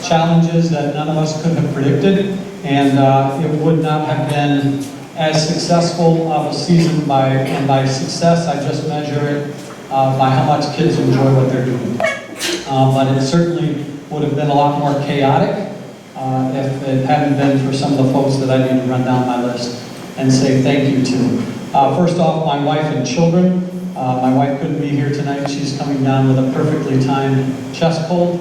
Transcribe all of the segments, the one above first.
challenges that none of us could have predicted, and it would not have been as successful of a season by success, I just measure it by how much kids enjoy what they're doing. But it certainly would have been a lot more chaotic if it hadn't been for some of the folks that I need to run down my list and say thank you to. First off, my wife and children. My wife couldn't be here tonight. She's coming down with a perfectly timed chest cold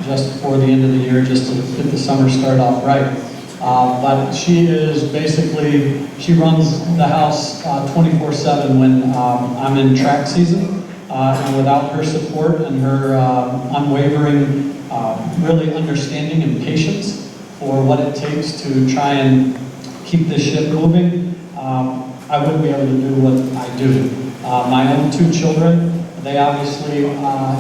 just before the end of the year, just to get the summer started off right. But she is basically, she runs the house 24/7 when I'm in track season. And without her support and her unwavering, really understanding and patience for what it takes to try and keep this ship moving, I wouldn't be able to do what I do. My own two children, they obviously,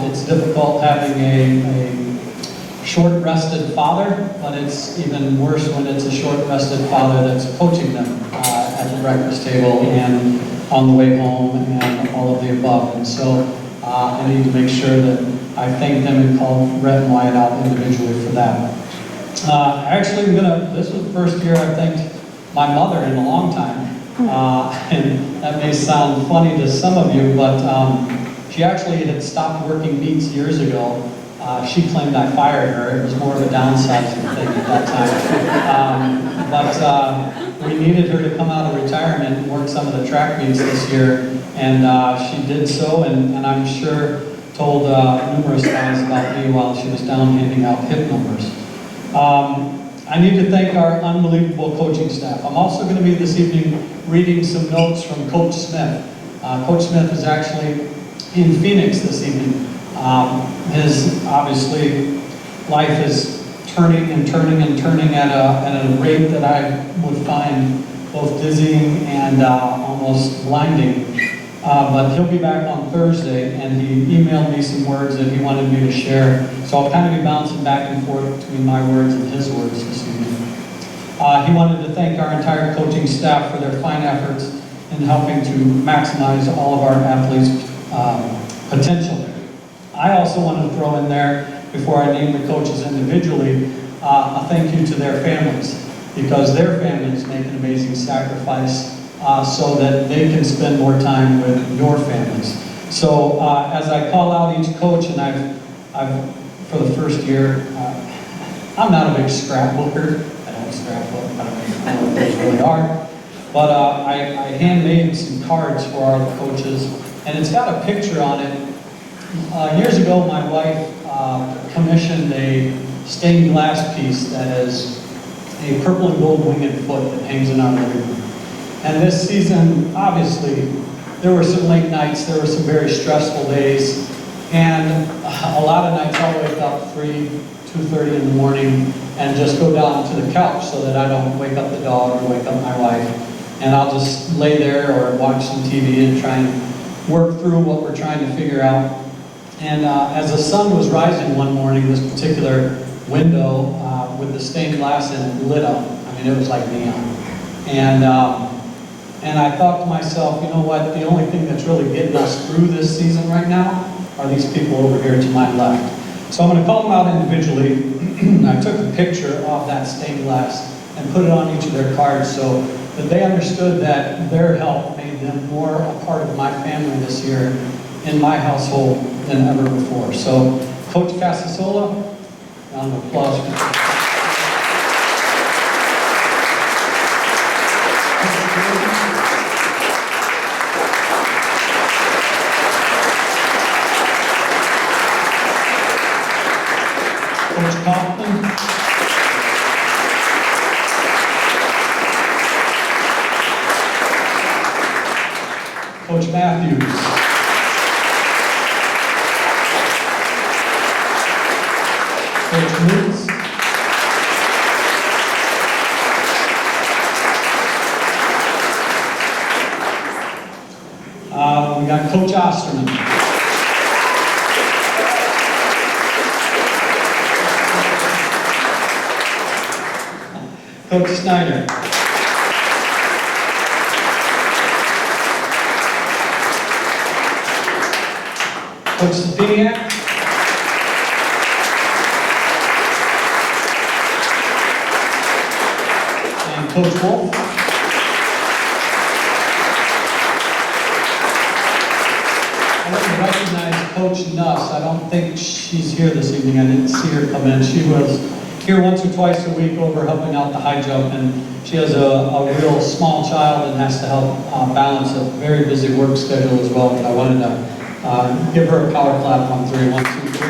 it's difficult having a short-rested father, but it's even worse when it's a short-rested father that's coaching them at the breakfast table and on the way home and all of the above. And so I need to make sure that I thank them and call Rhett and Wyatt out individually for that. Actually, this was the first year I thanked my mother in a long time. And that may sound funny to some of you, but she actually had stopped working meats years ago. She claimed I fired her. It was more of a downsizing thing at that time. But we needed her to come out of retirement and work some of the track meets this year, and she did so, and I'm sure told numerous times about me while she was down handing out hip numbers. I need to thank our unbelievable coaching staff. I'm also going to be this evening reading some notes from Coach Smith. Coach Smith is actually in Phoenix this evening. His, obviously, life is turning and turning and turning at a rate that I would find both dizzying and almost blinding. But he'll be back on Thursday, and he emailed me some words that he wanted me to share. So I'll kind of be bouncing back and forth between my words and his words this evening. He wanted to thank our entire coaching staff for their fine efforts in helping to maximize all of our athletes' potential. I also want to throw in there, before I name the coaches individually, a thank you to their families, because their families make an amazing sacrifice so that they can spend more time with your families. So as I call out each coach, and I've for the first year, I'm not a big scrapbooker. I don't scrapbook, I don't know what those really are. But I handmade some cards for our coaches, and it's got a picture on it. Years ago, my wife commissioned a stained glass piece that is a purple and gold winged foot that hangs in our living room. And this season, obviously, there were some late nights, there were some very stressful days, and a lot of nights I'll wake up 2:30 in the morning and just go down to the couch so that I don't wake up the dog or wake up my wife. And I'll just lay there or watch some TV and try and work through what we're trying to figure out. And as the sun was rising one morning, this particular window with the stained glass in it lit up. I mean, it was like neon. And I thought to myself, you know what, the only thing that's really getting us through this season right now are these people over here to my left. So I'm going to call them out individually. I took a picture of that stained glass and put it on each of their cards so that they understood that their help made them more a part of my family this year in my household than ever before. So, Coach Casasola, round of applause. Coach Kaufman. Coach Matthews. Coach Moots. We got Coach Osterman. Coach Snyder. Coach Stefaniak. Coach Wolf. I want to recognize Coach Nuss. I don't think she's here this evening. I didn't see her come in. She was here once or twice a week over helping out the high jump, and she has a real small child and has to help balance a very busy work schedule as well. But I wanted to give her a power clap on 3. 1, 2, 3.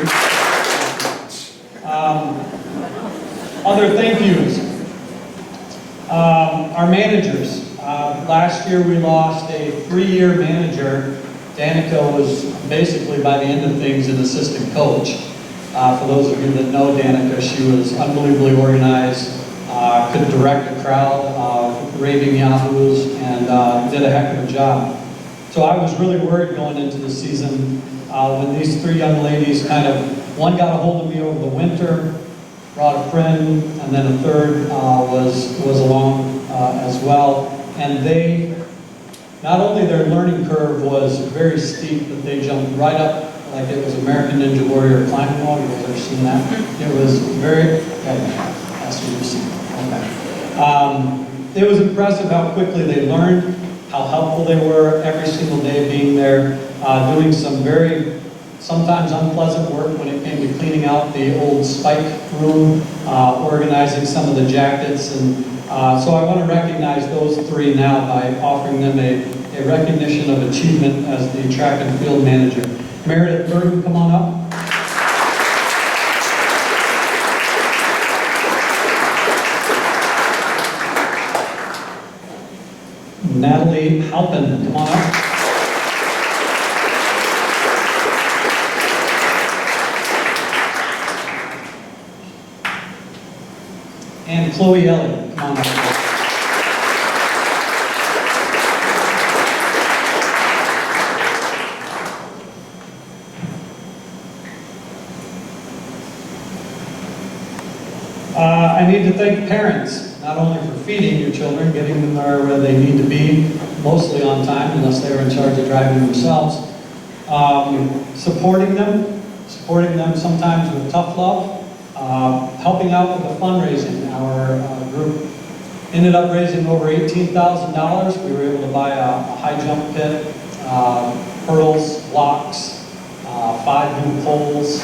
Other thank yous. Our managers. Last year we lost a 3-year manager. Danica was basically, by the end of things, an assistant coach. For those of you that know Danica, she was unbelievably organized, could direct a crowd of raving yahoos, and did a heck of a job. So I was really worried going into the season when these 3 young ladies one got a hold of me over the winter, brought a friend, and then a third was along as well. And they, not only their learning curve was very steep, but they jumped right up like it was American Ninja Warrior climbing wall. You guys ever seen that? It was very, that's what you've seen. Okay. It was impressive how quickly they learned, how helpful they were every single day being there, doing some very, sometimes unpleasant work when it came to cleaning out the old spike room, organizing some of the jackets. And so I want to recognize those 3 now by offering them a recognition of achievement as the track and field manager. Meredith Burton, come on up. Natalie Halpin, come on up. And Chloe Elliott, come on up. I need to thank parents, not only for feeding your children, getting them where they need to be, mostly on time, unless they're in charge of driving themselves, supporting them sometimes with tough love, helping out with the fundraising. Our group ended up raising over $18,000. We were able to buy a high jump pit, hurdles, blocks, 5 new poles.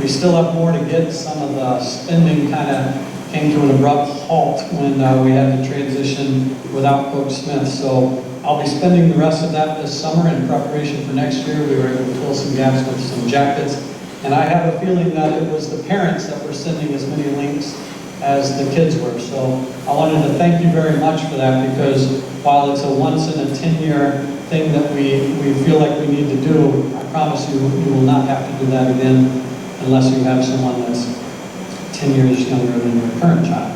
We still have more to get. Some of the spending kind of came to an abrupt halt when we had to transition without Coach Smith. So I'll be spending the rest of that this summer in preparation for next year. We were able to fill some gaps with some jackets. And I have a feeling that it was the parents that were sending as many links as the kids were. So I wanted to thank you very much for that, because while it's a once in a 10-year thing that we feel like we need to do, I promise you, you will not have to do that again unless you have someone that's 10 years younger than your current child.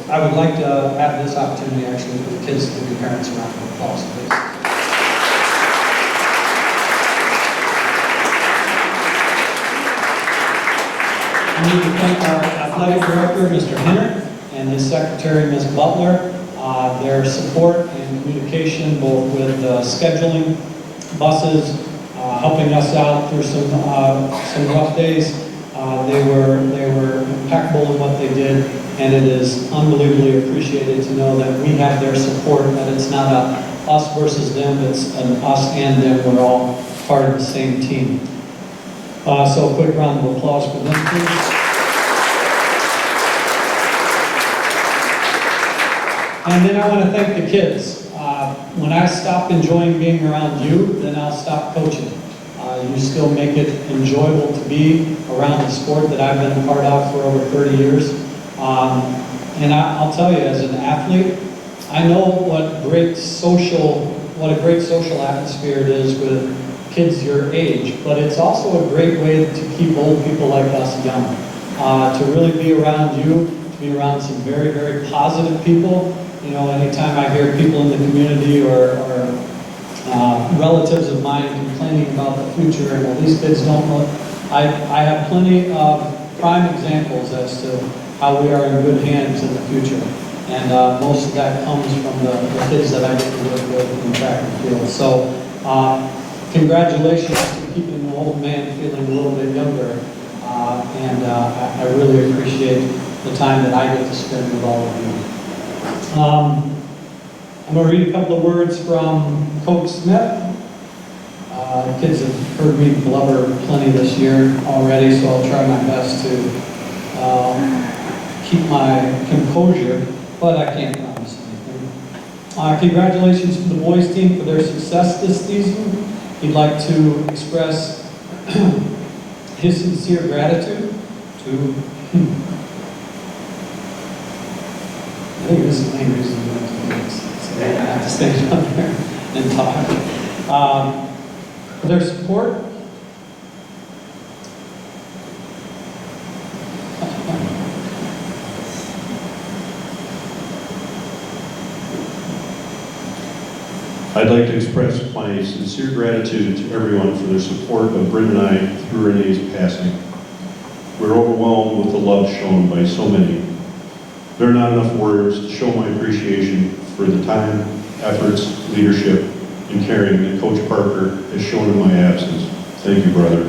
I would like to have this opportunity actually for the kids to give your parents a round of applause, please. I need to thank our athletic director, Mr. Henner, and his secretary, Ms. Butler. Their support and communication, both with scheduling, buses, helping us out through some rough days. They were impeccable in what they did, and it is unbelievably appreciated to know that we have their support, that it's not a us versus them, it's an us and them. We're all part of the same team. So a quick round of applause for them, please. And then I want to thank the kids. When I stop enjoying being around you, then I'll stop coaching. You still make it enjoyable to be around the sport that I've been a part of for over 30 years. And I'll tell you, as an athlete, I know what a great social atmosphere it is with kids your age, but it's also a great way to keep old people like us young. To really be around you, to be around some very, very positive people. You know, anytime I hear people in the community or relatives of mine complaining about the future and well, these kids don't look, I have plenty of prime examples as to how we are in good hands in the future. And most of that comes from the kids that I get to work with in track and field. So congratulations to keeping the old man feeling a little bit younger I really appreciate the time that I get to spend with all of you. I'm going to read a couple of words from Coach Smith. Kids have heard me blubber plenty this year already, so I'll try my best to keep my composure, but I can't promise anything. Congratulations to the boys team for their success this season. He'd like to express his sincere gratitude to, I think this is the main reason we went to do this, so I have to stand up there and talk. For their support. I'd like to express my sincere gratitude to everyone for their support of Bryn and I through Renee's passing. We're overwhelmed with the love shown by so many. There are not enough words to show my appreciation for the time, efforts, leadership, and caring that Coach Parker has shown in my absence. Thank you, brother.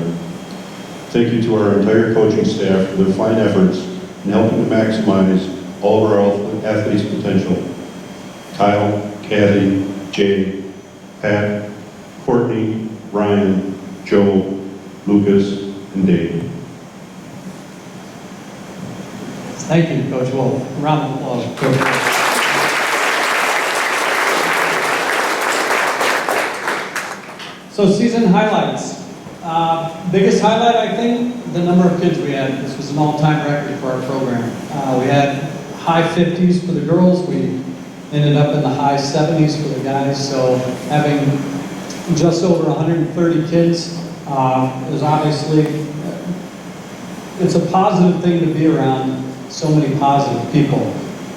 Thank you to our entire coaching staff for their fine efforts in helping to maximize all of our athletes' potential. Kyle, Kathy, Jay, Pat, Courtney, Ryan, Joe, Lucas, and Dave. Thank you, Coach Wolf. A round of applause, Coach. So season highlights. Biggest highlight, I think, the number of kids we had. This was an all-time record for our program. We had high 50s for the girls. We ended up in the high 70s for the guys. So having just over 130 kids is obviously, it's a positive thing to be around so many positive people.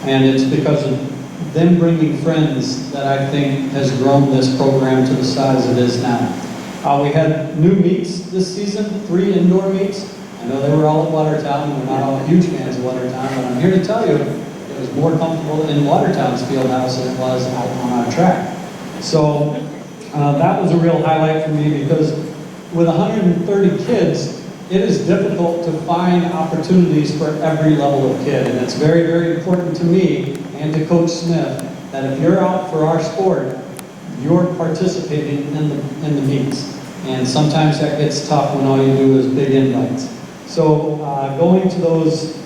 And it's because of them bringing friends that I think has grown this program to the size it is now. We had new meets this season, 3 indoor meets. I know they were all at Watertown. We're not all huge fans of Watertown, but I'm here to tell you it was more comfortable in Watertown's field house than it was out on our track. So that was a real highlight for me because with 130 kids, it is difficult to find opportunities for every level of kid. And it's very, very important to me and to Coach Smith that if you're out for our sport, you're participating in the meets. And sometimes that gets tough when all you do is big invites. So going to those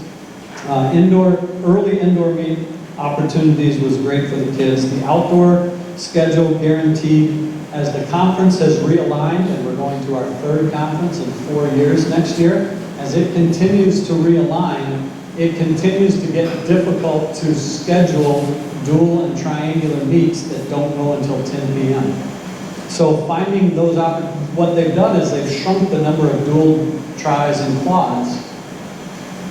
early indoor meet opportunities was great for the kids. The outdoor schedule guaranteed as the conference has realigned, and we're going to our 3rd conference in 4 years next year. As it continues to realign, it continues to get difficult to schedule dual and triangular meets that don't go until 10 p.m. So finding those, what they've done is they've shrunk the number of dual tries and quads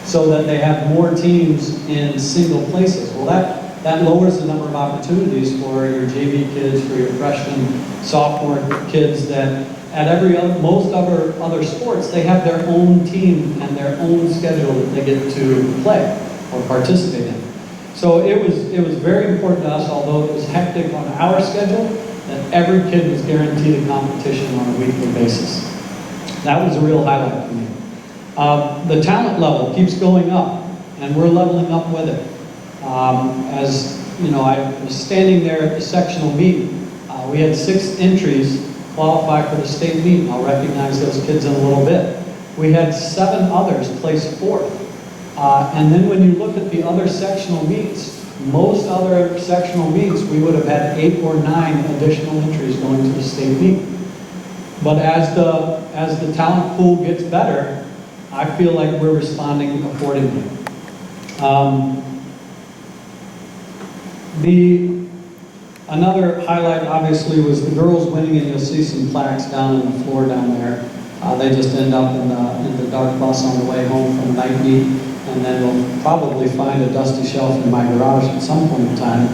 so that they have more teams in single places. Well, that lowers the number of opportunities for your JV kids, for your freshman, sophomore kids that at most other sports, they have their own team and their own schedule that they get to play or participate in. So it was very important to us, although it was hectic on our schedule, that every kid was guaranteed a competition on a weekly basis. That was a real highlight for me. The talent level keeps going up, and we're leveling up with it. As you know, I was standing there at the sectional meet. We had 6 entries qualify for the state meet, and I'll recognize those kids in a little bit. We had 7 others place 4th. And then when you look at the other sectional meets, most other sectional meets, we would have had 8 or 9 additional entries going to the state meet. But as the talent pool gets better, I feel like we're responding accordingly. Another highlight, obviously, was the girls winning, and you'll see some plaques down on the floor down there. They just end up in the dark bus on the way home from night meet, and then we'll probably find a dusty shelf in my garage at some point in time.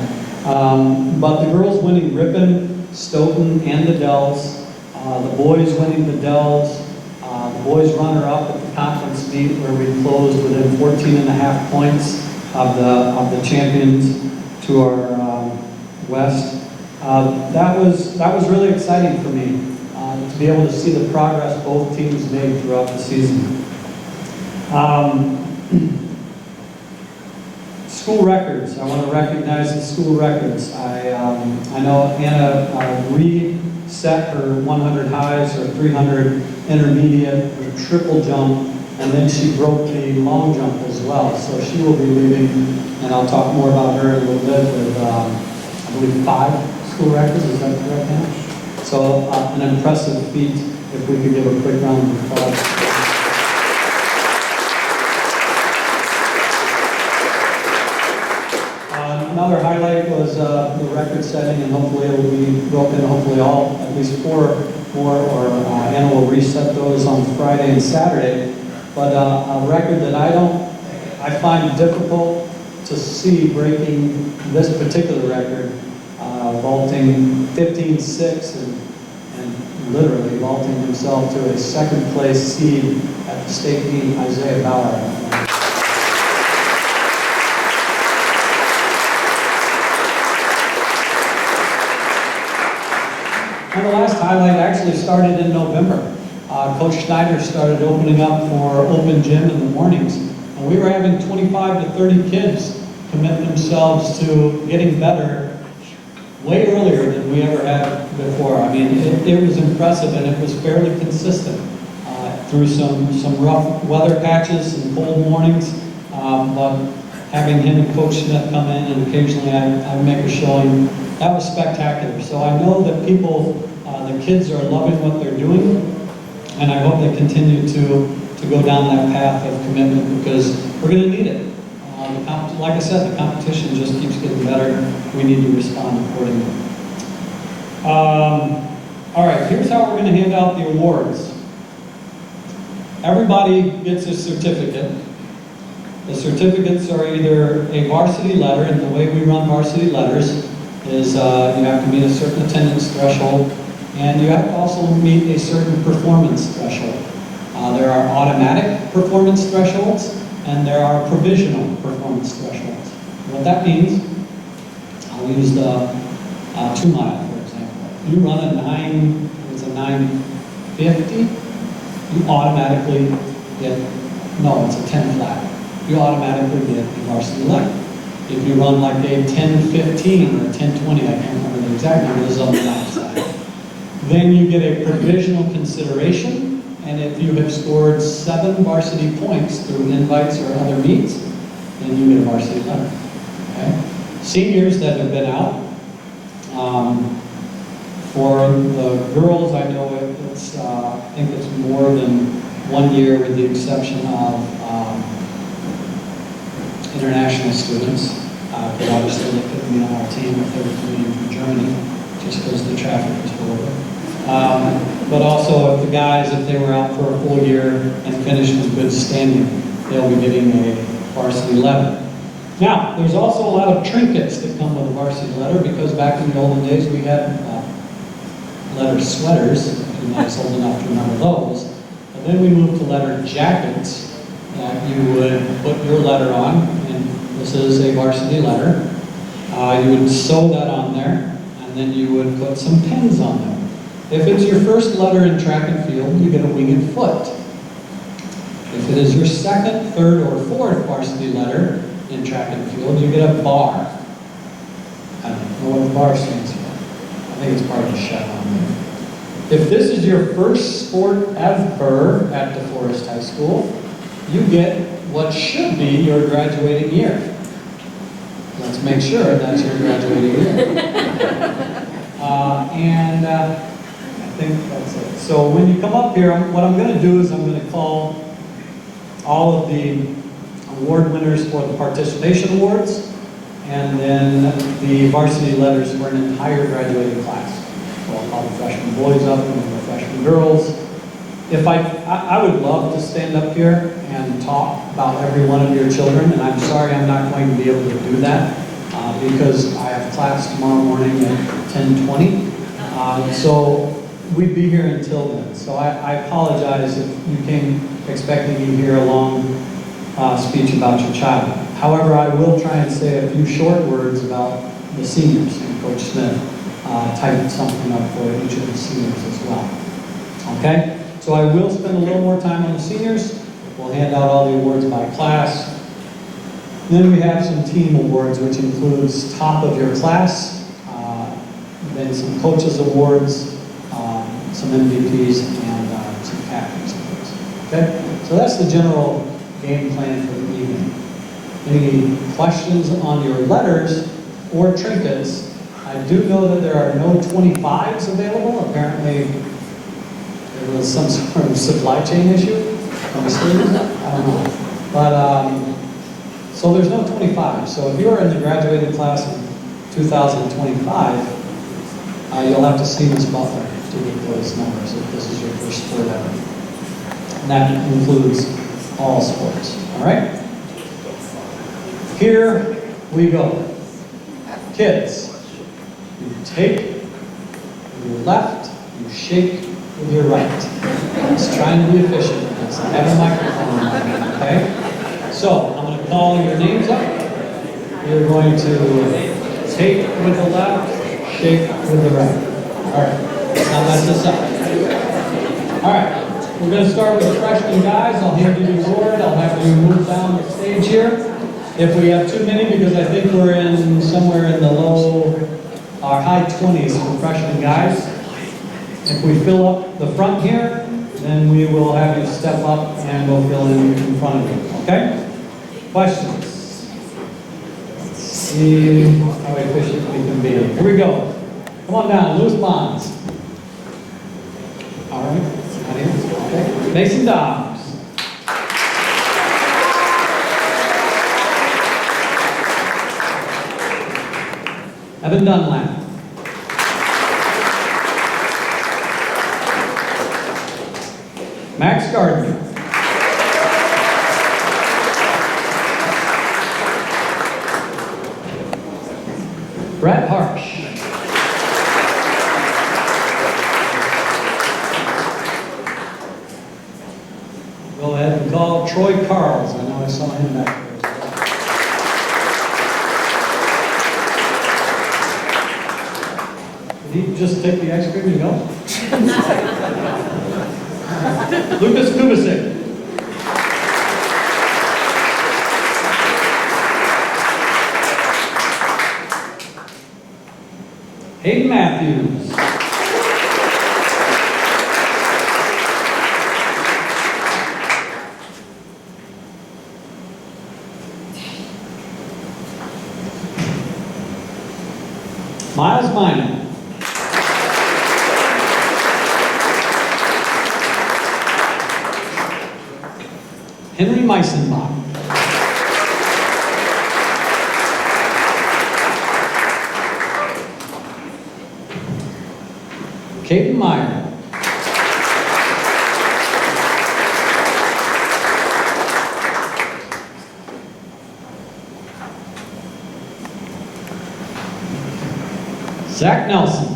But the girls winning Ripon, Stoughton, and the Dells, the boys winning the Dells, the boys runner-up at the conference meet where we closed within 14.5 points of the champions to our west. That was really exciting for me to be able to see the progress both teams made throughout the season. School records. I want to recognize the school records. I know Anna reset her 100 highs, or 300 intermediate, or triple jump, and then she broke the long jump as well. So she will be leaving, and I'll talk more about her in a little bit, with, I believe, 5 school records. Is that correct, Anna? So an impressive feat. If we could give a quick round of applause. Another highlight was the record setting, and hopefully it will be broken, hopefully at least 4 more, or Anna will reset those on Friday and Saturday. But a record that I find difficult to see breaking this particular record, vaulting 15.6 and literally vaulting himself to a second place seed at the state meet, Isaiah Bauer. And the last highlight actually started in November. Coach Schneider started opening up for open gym in the mornings, and we were having 25 to 30 kids commit themselves to getting better way earlier than we ever had before. I mean, it was impressive, and it was fairly consistent through some rough weather patches and cold mornings, but having him and Coach Smith come in, and occasionally I make a showing, that was spectacular. So I know that people, the kids are loving what they're doing, and I hope they continue to go down that path of commitment, because we're going to need it. Like I said, the competition just keeps getting better. We need to respond accordingly. All right, here's how we're going to hand out the awards. Everybody gets a certificate. The certificates are either a varsity letter, and the way we run varsity letters is you have to meet a certain attendance threshold, and you have to also meet a certain performance threshold. There are automatic performance thresholds, and there are provisional performance thresholds. What that means, I'll use the 2 mile, for example. You run a 950, you automatically get, no, it's a 10 flat. You automatically get a varsity letter. If you run like a 10:15 or 10:20, I can't remember the exact numbers on the outside, then you get a provisional consideration, and if you have scored 7 varsity points through invites or other meets, then you get a varsity letter. Okay? Seniors that have been out, for the girls, I know it's I think it's more than 1 year, with the exception of international students, because obviously they couldn't be on our team if they were coming from Germany, just because the traffic was horrible. But also, if the guys, if they were out for a full year and finished with good standing, they'll be getting a varsity letter. Now, there's also a lot of trinkets that come with a varsity letter, because back in the olden days we had letter sweaters, if you're not old enough to remember those. But then we moved to letter jackets that you would put your letter on, and this is a varsity letter. You would sew that on there, and then you would put some pins on there. If it's your first letter in track and field, you get a winged foot. If it is your second, third, or fourth varsity letter in track and field, you get a bar. I don't know what the bar stands for. I think it's part of the chevron there. If this is your first sport ever at DeForest High School, you get what should be your graduating year. Let's make sure that's your graduating year. I think that's it. So when you come up here, what I'm going to do is I'm going to call all of the award winners for the participation awards, and then the varsity letters for an entire graduating class. So I'll call the freshman boys up and the freshman girls. If I would love to stand up here and talk about every one of your children, and I'm sorry I'm not going to be able to do that because I have class tomorrow morning at 10:20. So we'd be here until then. So I apologize if you came expecting to hear a long speech about your child. However, I will try and say a few short words about the seniors, and Coach Smith typed something up for each of the seniors as well. Okay? So I will spend a little more time on the seniors. We'll hand out all the awards by class. Then we have some team awards, which includes top of your class, then some coaches awards, some MVPs, and some captains awards. Okay? So that's the general game plan for the evening. Any questions on your letters or trinkets? I do know that there are no 25s available. Apparently, there was some sort of supply chain issue from the students. I don't know. But, so there's no 25. So if you're in the graduating class in 2025, you'll have to see Ms. Butler to get those numbers if this is your first sport ever. And that includes all sports. All right? Here we go. Kids, you take with your left, you shake with your right. Let's try and be efficient because I have a microphone, okay? So, I'm going to call your names up. You're going to take with the left, shake with the right. All right, now that's this up. All right, we're going to start with the freshman guys. I'll hand you the board. I'll have you move down the stage here. If we have too many, because I think we're in somewhere in the low or high 20s for freshman guys. If we fill up the front here, then we will have you step up and we'll fill in front of you, okay? Questions? Let's see how efficient we can be. Here we go. Come on down, loose bonds. All right, out here, okay. Mason Dobbs. Evan Dunlap. Max Gardner. Brett Harsh. Go ahead and call Troy Carls. I know I saw him back there. Did he just take the ice cream and go? Lucas Kubasik. Hayden Matthews. Miles Minor. Henry Meisenbach. Caden Meyer. Zach Nelson.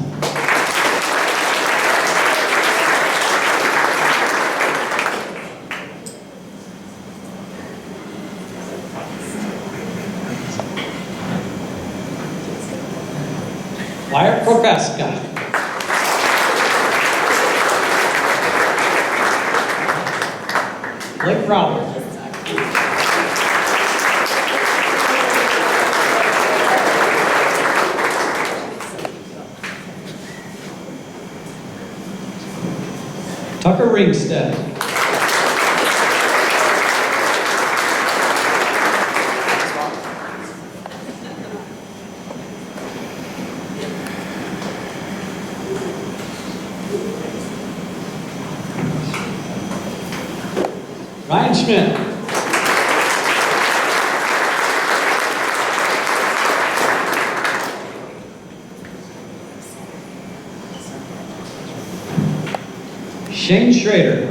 Wyatt Prokaska. Blake Robert. Tucker Ringstead. Ryan Schmidt. Shane Schrader.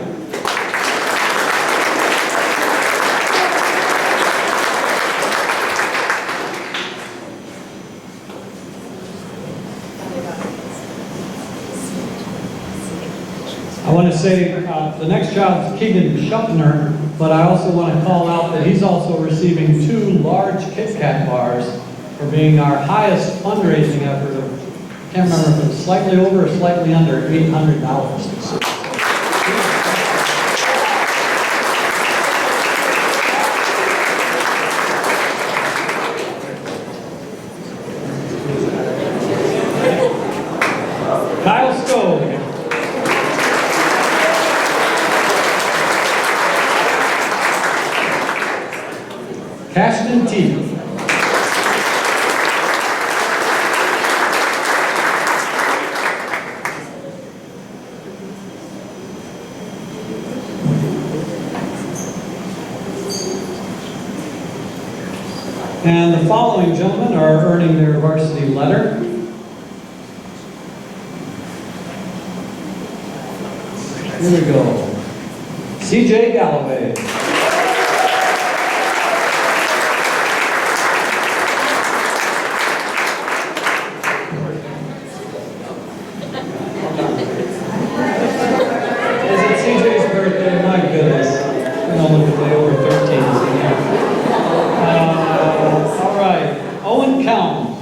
I want to say the next child is Keegan Schuppner, but I also want to call out that he's also receiving 2 large Kit Kat bars for being our highest fundraising effort of, I can't remember if it was slightly over or slightly under $800. Cashman T. And the following gentlemen are earning their varsity letter. Here we go. C.J. Galloway. Is it C.J.'s birthday? My goodness. I don't look at the over 13s in here. All right. Owen Cowan.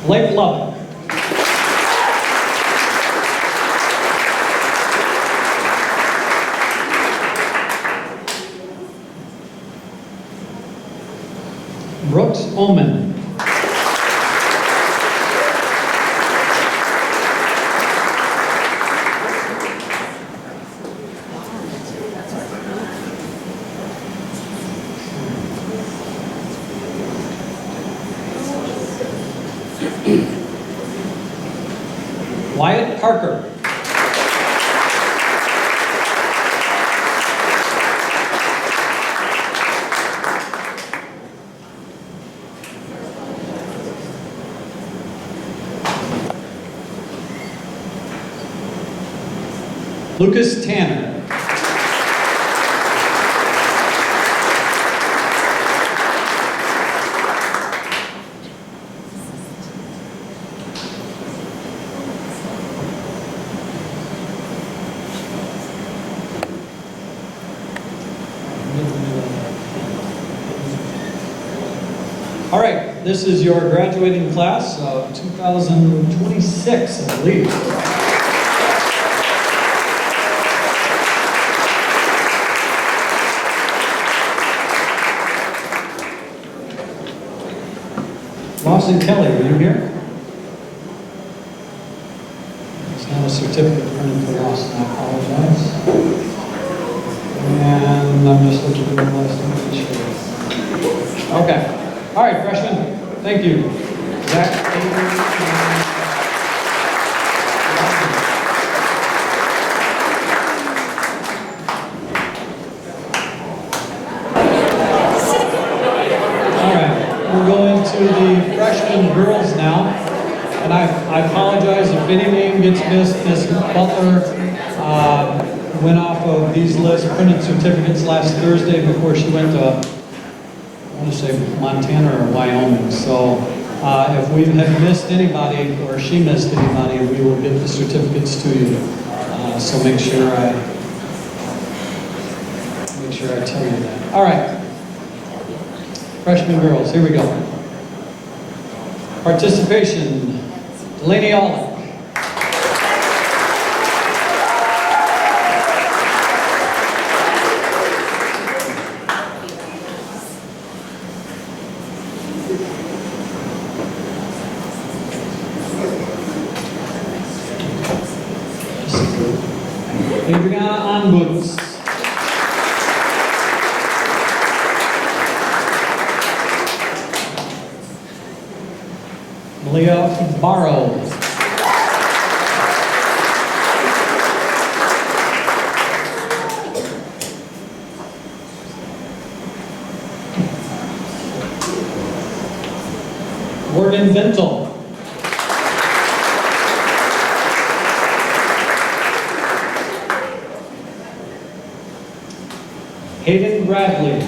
Blake Lubbock. Brooks Oman. Wyatt Parker. Lucas Tanner. All right, this is your graduating class of 2026, I believe. Lawson Kelly, are you here? There's not a certificate printed for Lawson, I apologize. And I'm just looking for the last one. Okay. All right, freshmen, thank you. Zach, all right, we'll go into the freshman girls now. And I apologize if any name gets missed. Miss Butler went off of these lists, printed certificates last Thursday before she went to, I want to say Montana or Wyoming. So if we have missed anybody or she missed anybody, we will get the certificates to you. So make sure I tell you that. All right, freshman girls, here we go. Participation, Delaney Olive. Adriana Anbutz. Malia Barrow. Morgan Ventel. Hayden Bradley.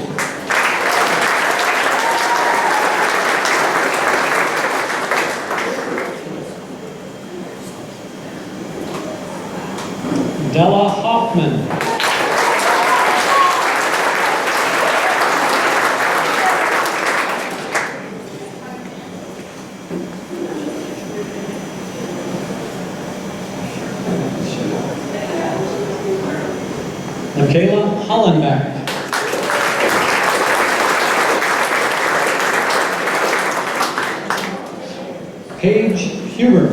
Della Hoffman. Michaela Hollenbeck. Paige Huber.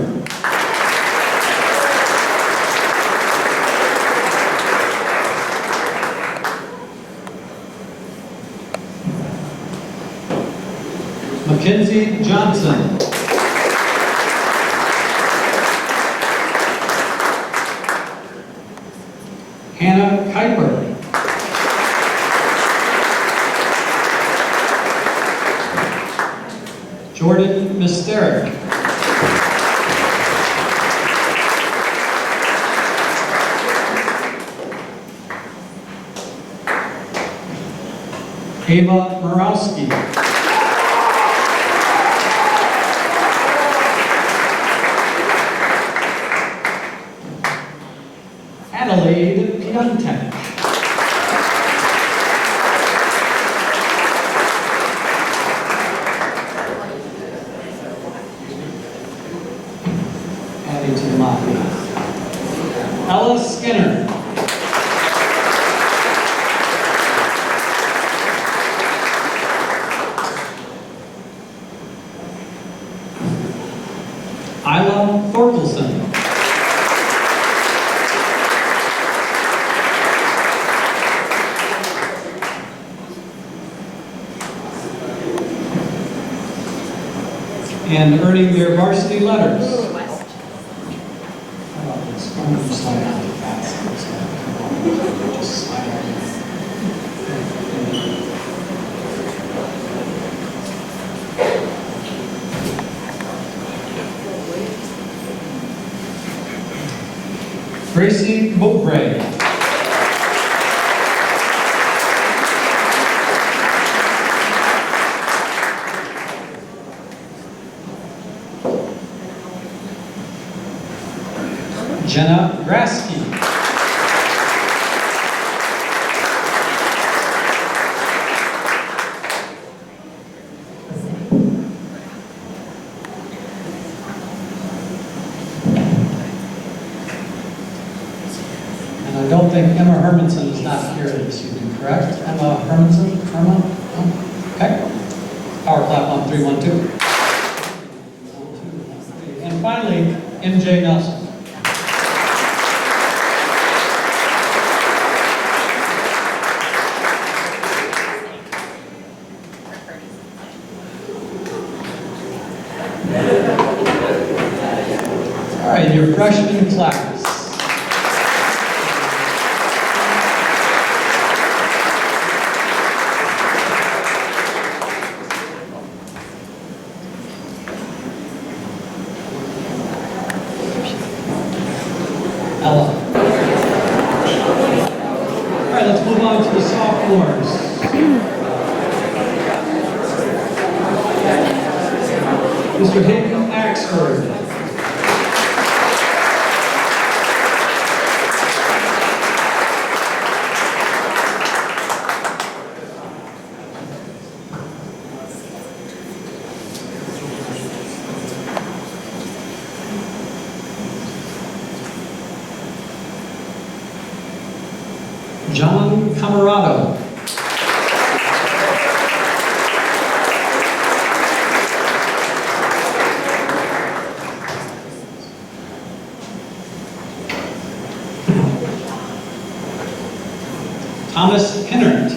Mackenzie Johnson. Hannah Kuiper. Jordan Mysteric. Ava Morowski. Adelaide Piontek. Adding to the mock. Ella Skinner. Isla Thorkelson. And earning their varsity letters. How about this? Why don't you slide out the fast? Just slide out. Gracie Mowbray. Jenna Grasky. And I don't think Emma Hermanson is not here this evening, correct? Emma Hermanson? Irma? No? Okay. Power clap on 312. And finally, MJ Nelson. All right, your freshman class. Ella. All right, let's move on to the sophomores. Mr. Hayden Axford. John Camarado. Thomas Hennert.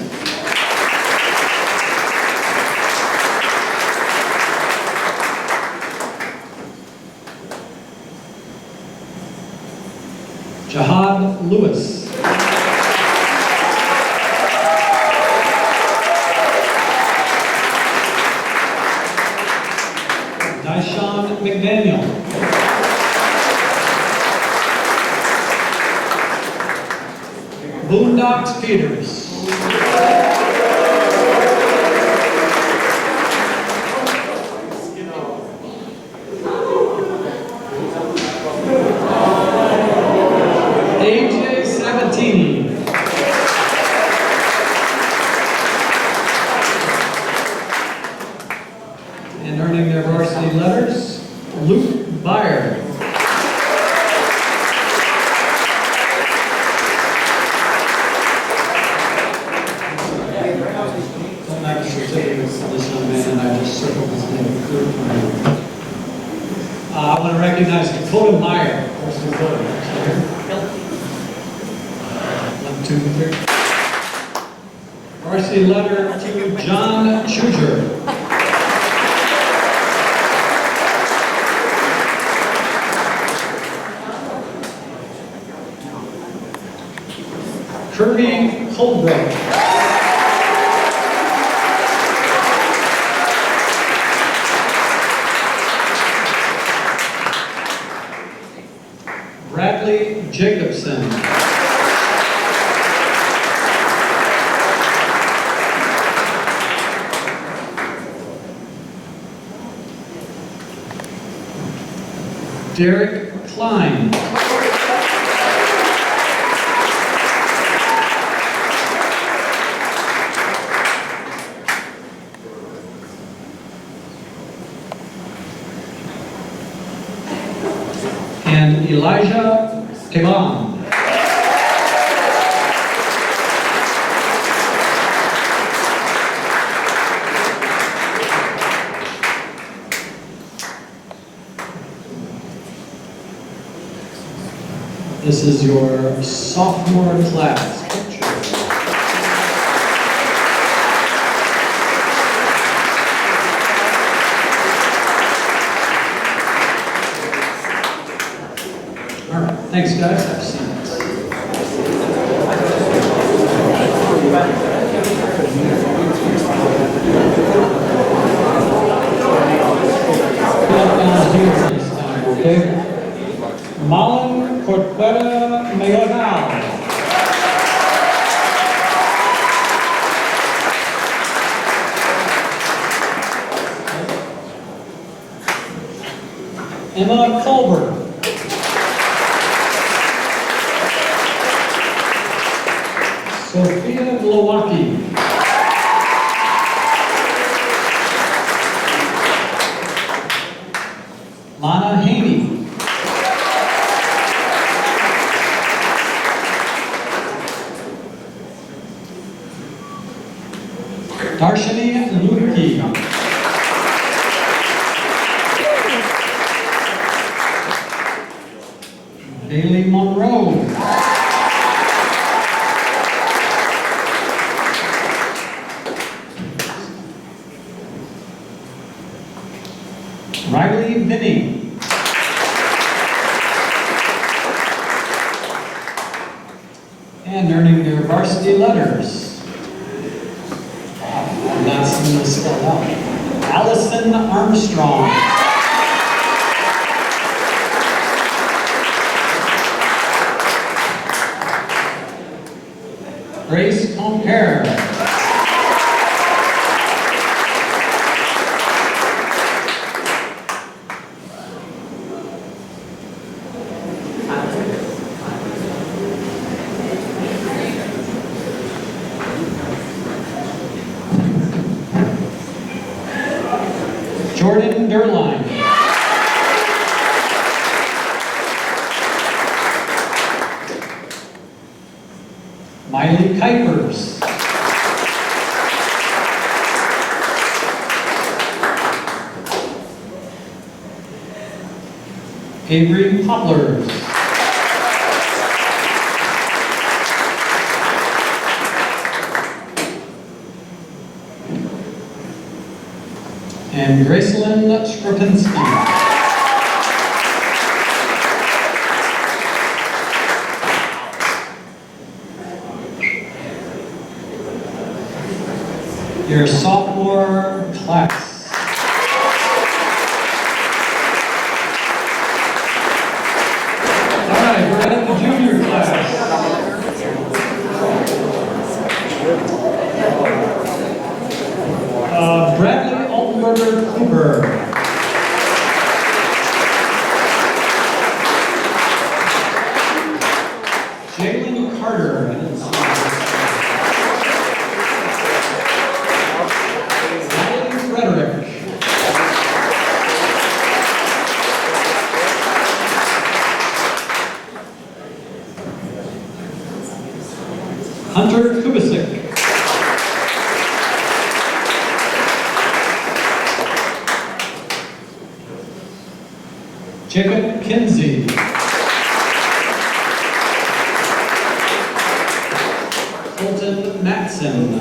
Jahad Lewis. Dyshawn McDaniel. Boondocks Peters. AJ Sabatini. And earning their varsity letters, Luke Byer. Don't have a certificate for this young man, and I just circled his name. I want to recognize Dakota Meyer. Where's Dakota? One, two, three. Varsity letter to John Schuger. Kirby Colbrook. Bradley Jacobson. Derek Klein. And Elijah Kebon. This is your sophomore class picture. All right, thanks guys, have seats. Okay. Malin Corcuera Mayoral. Emma Culver. Sophia Glowacki. Lana Haney. Darshini Luki. Bailey Monroe. Riley Vinny. And earning their varsity letters. I'm not seeing this spelled out. Allison Armstrong. Grace Compere. Jordan Derline. Miley Kuipers. Avery Poplars. And Gracelyn Strapinski. Your sophomore class. All right, we're at the junior class. Bradley Altenberger Cooper. Jalen Carter. Riley Frederick. Hunter Kubasik. Jacob Kinsey. Colton Matson.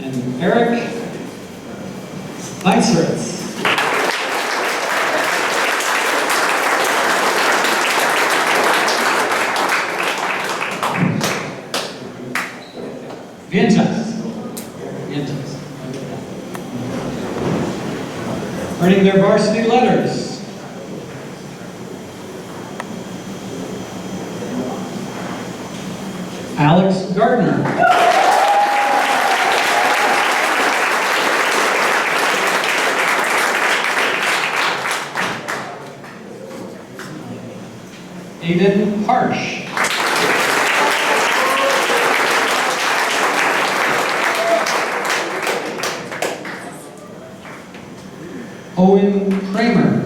And Eric Weinseritz. Vientas. Earning their varsity letters. Alex Gardner. Aiden Harsh. Owen Kramer.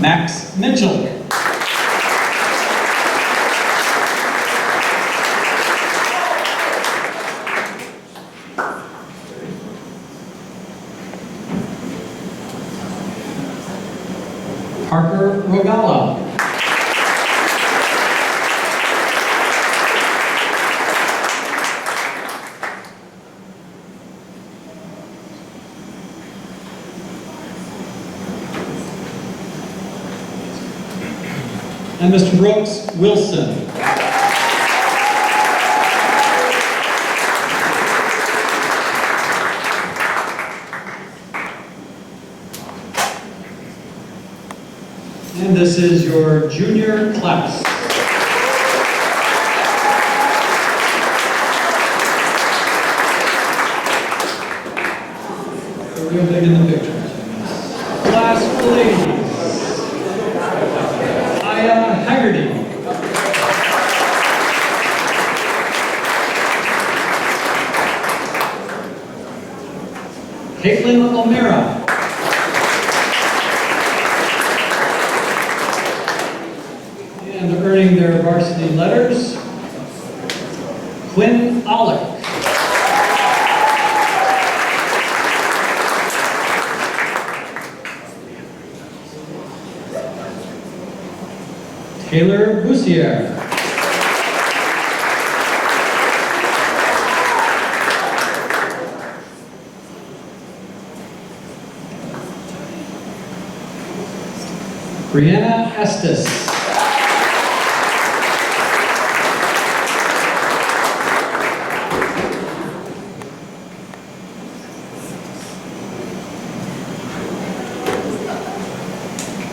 Max Mitchell. Parker Rogala. And Mr. Brooks Wilson. And this is your junior class. They're real big in the picture. Class for ladies. Aya Haggerty. Caitlin O'Meara. And earning their varsity letters, Quinn Olick. Taylor Boussier. Brianna Estes.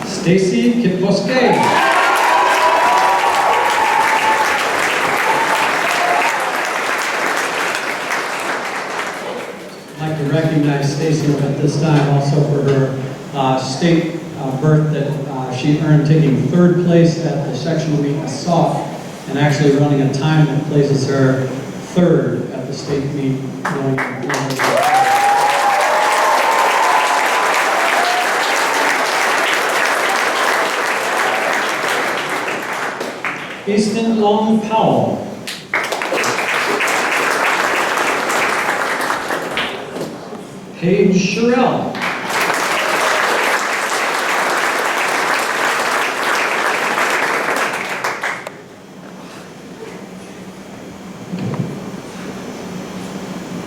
Stacy Kitboske. I'd like to recognize Stacy at this time also for her state berth that she earned, taking third place at the sectional meet assault and actually running a time that places her third at the state meet. Easton Long Powell. Paige Sherrill.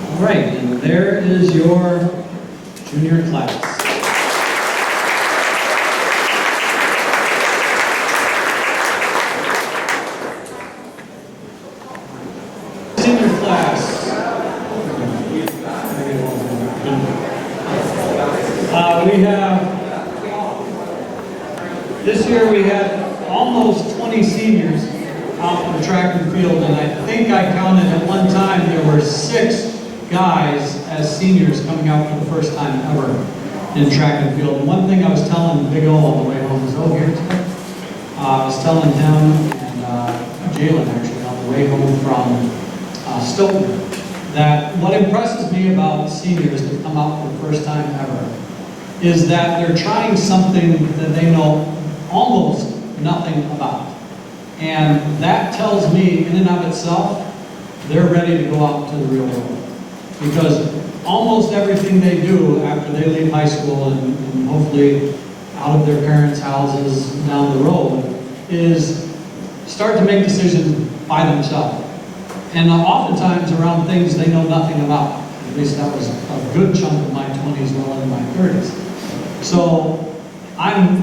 All right, and there is your junior class. Senior class. We have, this year we had almost 20 seniors out in the track and field, and I think I counted at one time there were 6 guys as seniors coming out for the first time ever in track and field. And one thing I was telling Big O on the way home was, oh, here today. I was telling him and Jalen actually on the way home from Stoughton, that what impresses me about seniors that come out for the first time ever is that they're trying something that they know almost nothing about. And that tells me, in and of itself, they're ready to go out into the real world. Because almost everything they do after they leave high school and hopefully out of their parents' houses down the road is start to make decisions by themselves. And oftentimes around things they know nothing about. At least that was a good chunk of my 20s, well into my 30s. So I'm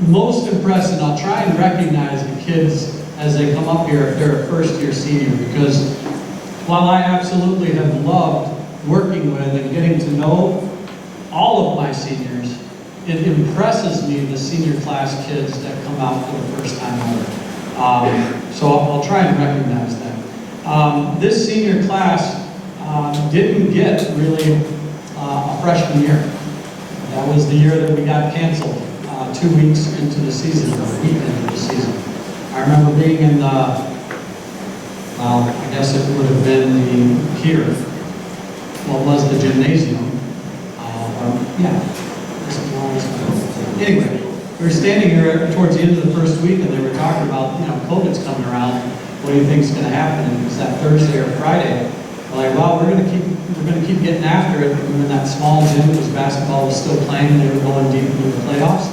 most impressed, and I'll try and recognize the kids as they come up here if they're a first-year senior, because while I absolutely have loved working with and getting to know all of my seniors, it impresses me the senior class kids that come out for the first time ever. So I'll try and recognize that. This senior class didn't get really a freshman year. That was the year that we got canceled 2 weeks into the season, or a week into the season. I remember being in the, well, I guess it would have been the here, what was the gymnasium, Anyway, we were standing here towards the end of the first week, and they were talking about, COVID's coming around. What do you think is going to happen? And it was that Thursday or Friday. We're like, well, we're going to keep getting after it. We were in that small gym because basketball was still playing. They were going deep into the playoffs,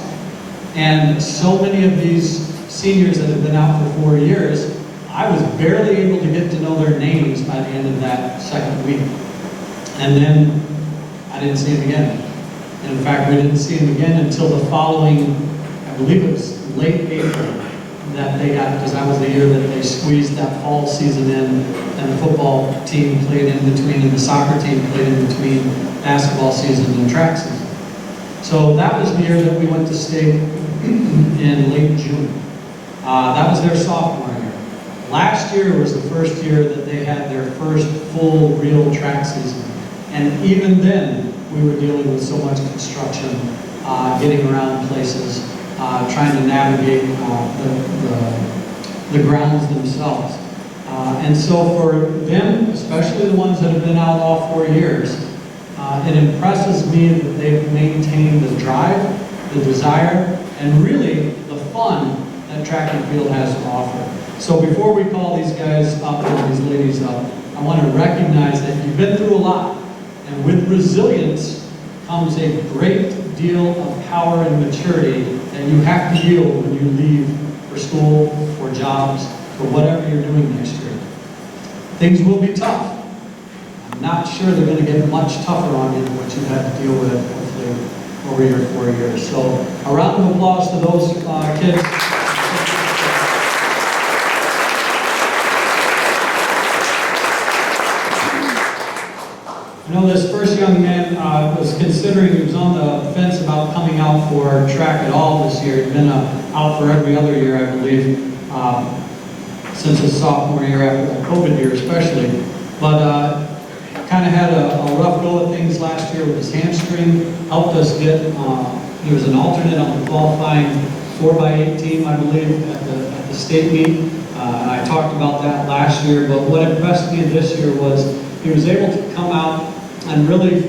and so many of these seniors that have been out for 4 years, I was barely able to get to know their names by the end of that second week. And then I didn't see them again. And in fact, we didn't see them again until the following, I believe it was late April, that they got, because that was the year that they squeezed that fall season in, and the football team played in between, and the soccer team played in between basketball season and track season. So that was the year that we went to state in late June. That was their sophomore year. Last year was the first year that they had their first full, real track season. And even then, we were dealing with so much construction, getting around places, trying to navigate the grounds themselves. And so for them, especially the ones that have been out all 4 years, it impresses me that they've maintained the drive, the desire, and really the fun that track and field has to offer. So before we call these guys up and these ladies up, I want to recognize that you've been through a lot. And with resilience comes a great deal of power and maturity that you have to yield when you leave for school, for jobs, for whatever you're doing next year. Things will be tough. I'm not sure they're going to get much tougher on you than what you've had to deal with, hopefully, over your 4 years. So a round of applause to those kids. I know this first young man was considering, he was on the fence about coming out for track at all this year. He'd been out for every other year, I believe, since his sophomore year, after the COVID year especially. But kind of had a rough go at things last year with his hamstring. Helped us get, he was an alternate on the qualifying 4x8 team, I believe, at the state meet. I talked about that last year, but what impressed me this year was he was able to come out and really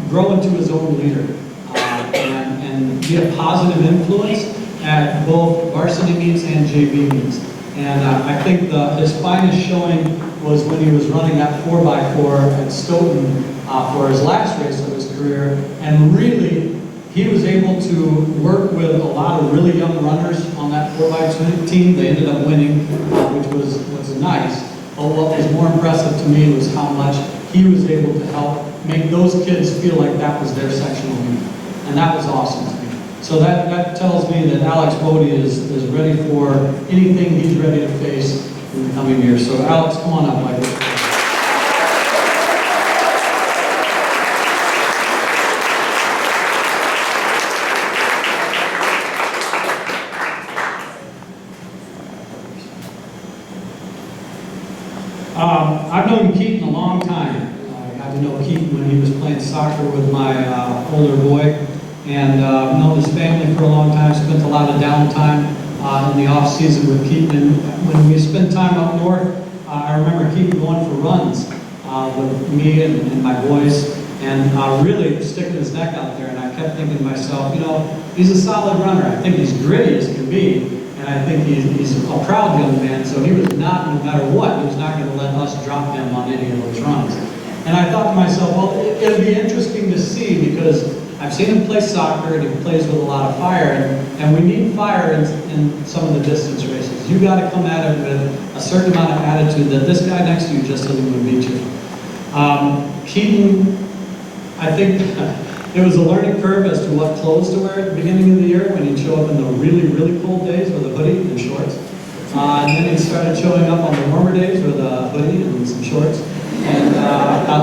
grow into his own leader and be a positive influence at both varsity meets and JV meets. And I think his finest showing was when he was running that 4x4 at Stoughton for his last race of his career. And really, he was able to work with a lot of really young runners on that 4x2 team. They ended up winning, which was nice. But what was more impressive to me was how much he was able to help make those kids feel like that was their sectional meet. And that was awesome to me. So that tells me that Alex Bodie is ready for anything he's ready to face in the coming years. So Alex, come on up, Michael. I've known Keaton a long time. I got to know Keaton when he was playing soccer with my older boy, and known his family for a long time. Spent a lot of downtime in the off season with Keaton. And when we spend time up north, I remember Keaton going for runs with me and my boys, and really sticking his neck out there. And I kept thinking to myself, you know, he's a solid runner. I think he's gritty as can be, and I think he's a proud young man. So he was not, no matter what, he was not going to let us drop him on any of those runs. And I thought to myself, well, it'll be interesting to see, because I've seen him play soccer and he plays with a lot of fire, and we need fire in some of the distance races. You got to come at it with a certain amount of attitude that this guy next to you just isn't going to beat you. Keaton, I think it was a learning curve as to what clothes to wear at the beginning of the year, when he'd show up in the really, really cold days with a hoodie and shorts. And then he started showing up on the warmer days with a hoodie and some shorts. And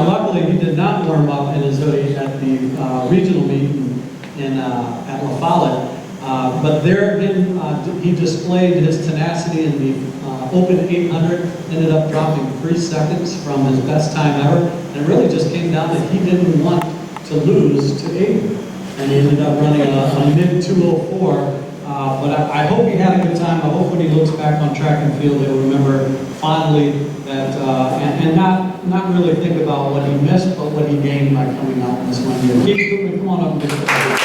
luckily, he did not warm up in his hoodie at the regional meet at La Follette. But there again, he displayed his tenacity in the Open 800, ended up dropping 3 seconds from his best time ever. And it really just came down that he didn't want to lose to Aiden. And he ended up running a mid-204. But I hope he had a good time. I hope when he looks back on track and field, he'll remember fondly that, and not really think about what he missed, but what he gained by coming out in this one year. Keith, come on up and get started.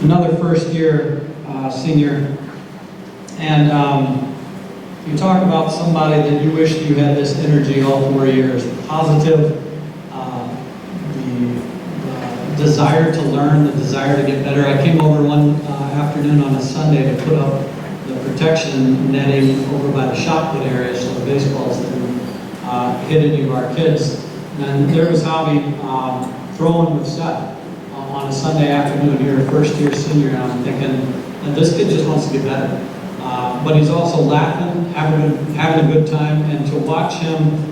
Another first-year senior, and you talk about somebody that you wished you had this energy all 4 years, positive, the desire to learn, the desire to get better. I came over one afternoon on a Sunday to put up the protection netting over by the shot put area so the baseballs didn't hit any of our kids. And there was Hobby throwing with Seth on a Sunday afternoon. You're a first-year senior, and I'm thinking, this kid just wants to get better. But he's also laughing, having a good time, and to watch him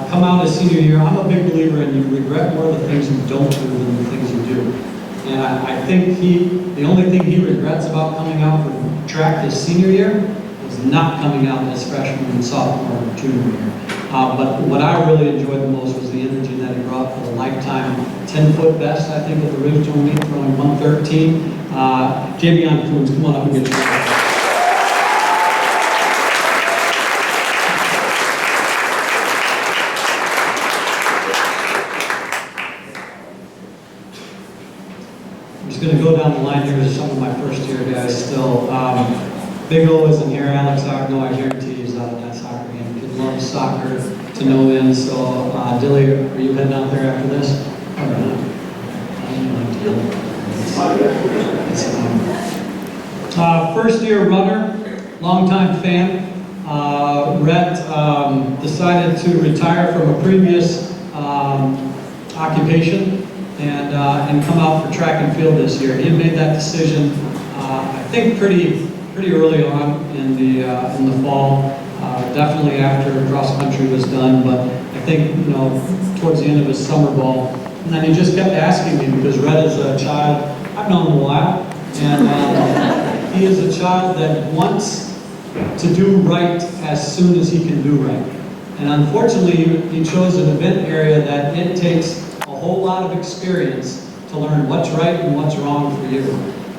come out his senior year, I'm a big believer in you regret more the things you don't do than the things you do. And I think the only thing he regrets about coming out for track his senior year was not coming out as freshman and sophomore and junior year. But what I really enjoyed the most was the energy that he brought for the lifetime 10-foot best, I think, at the regional meet, throwing 113. Javion Coons, come on up and get your I'm just going to go down the line here. There's some of my first-year guys still. Big O isn't here. Alex Agno, I guarantee he's out of that soccer game. Kid loves soccer to no end. So, Dilly, are you heading out there after this? Or not? First-year runner, longtime fan. Rhett decided to retire from a previous occupation and come out for track and field this year. He made that decision, I think, pretty early on in the fall. Definitely after cross country was done, but I think, you know, towards the end of his summer ball. And then he just kept asking me, because Rhett is a child, I've known him a while, and he is a child that wants to do right as soon as he can do right. And unfortunately, he chose an event area that it takes a whole lot of experience to learn what's right and what's wrong for you.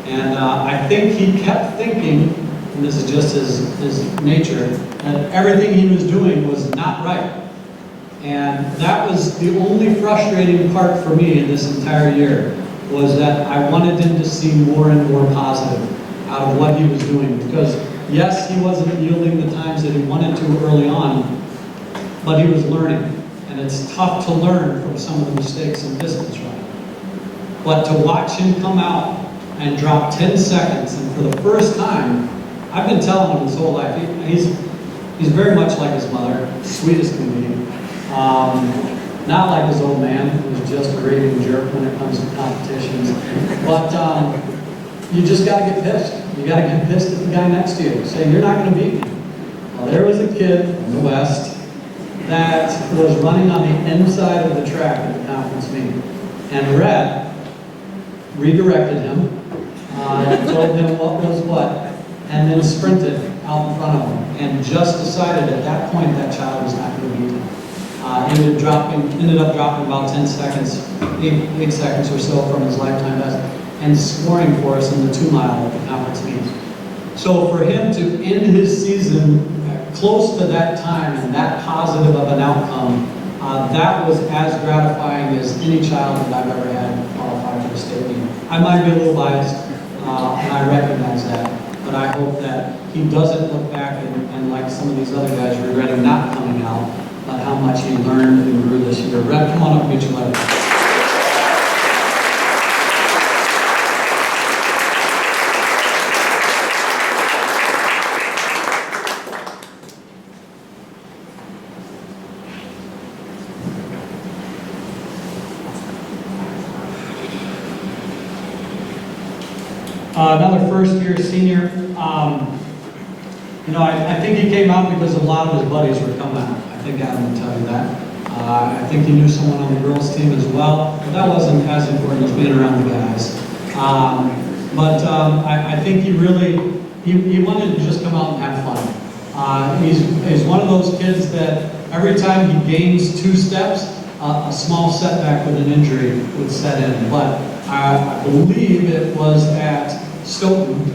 And I think he kept thinking, and this is just his nature, that everything he was doing was not right. And that was the only frustrating part for me in this entire year, was that I wanted him to see more and more positive out of what he was doing. Because yes, he wasn't yielding the times that he wanted to early on, but he was learning. And it's tough to learn from some of the mistakes in distance running. But to watch him come out and drop 10 seconds, and for the first time, I've been telling him his whole life, he's very much like his mother, sweet as can be. Not like his old man, who's just a raving jerk when it comes to competitions. But you just got to get pissed. You got to get pissed at the guy next to you, saying, you're not going to beat me. Well, there was a kid from the West that was running on the inside of the track at the conference meeting. And Rhett redirected him, told him what was what, and then sprinted out in front of him and just decided at that point that child was not going to beat him. Ended up dropping about 10 seconds, 8 seconds or so from his lifetime best, and scoring for us in the 2-mile at the conference meets. So for him to end his season close to that time and that positive of an outcome, that was as gratifying as any child that I've ever had qualify for the state meet. I might be a little biased, and I recognize that, but I hope that he doesn't look back and like some of these other guys, regretting not coming out, but how much he learned and grew this year. Red, come on up and meet your letter. Another first-year senior. I think he came out because a lot of his buddies were coming out. I think Adam will tell you that. I think he knew someone on the girls' team as well, but that wasn't as important as being around the guys. I think he wanted to just come out and have fun. He's one of those kids that every time he gains 2 steps, a small setback with an injury would set in. But I believe it was at Stoughton,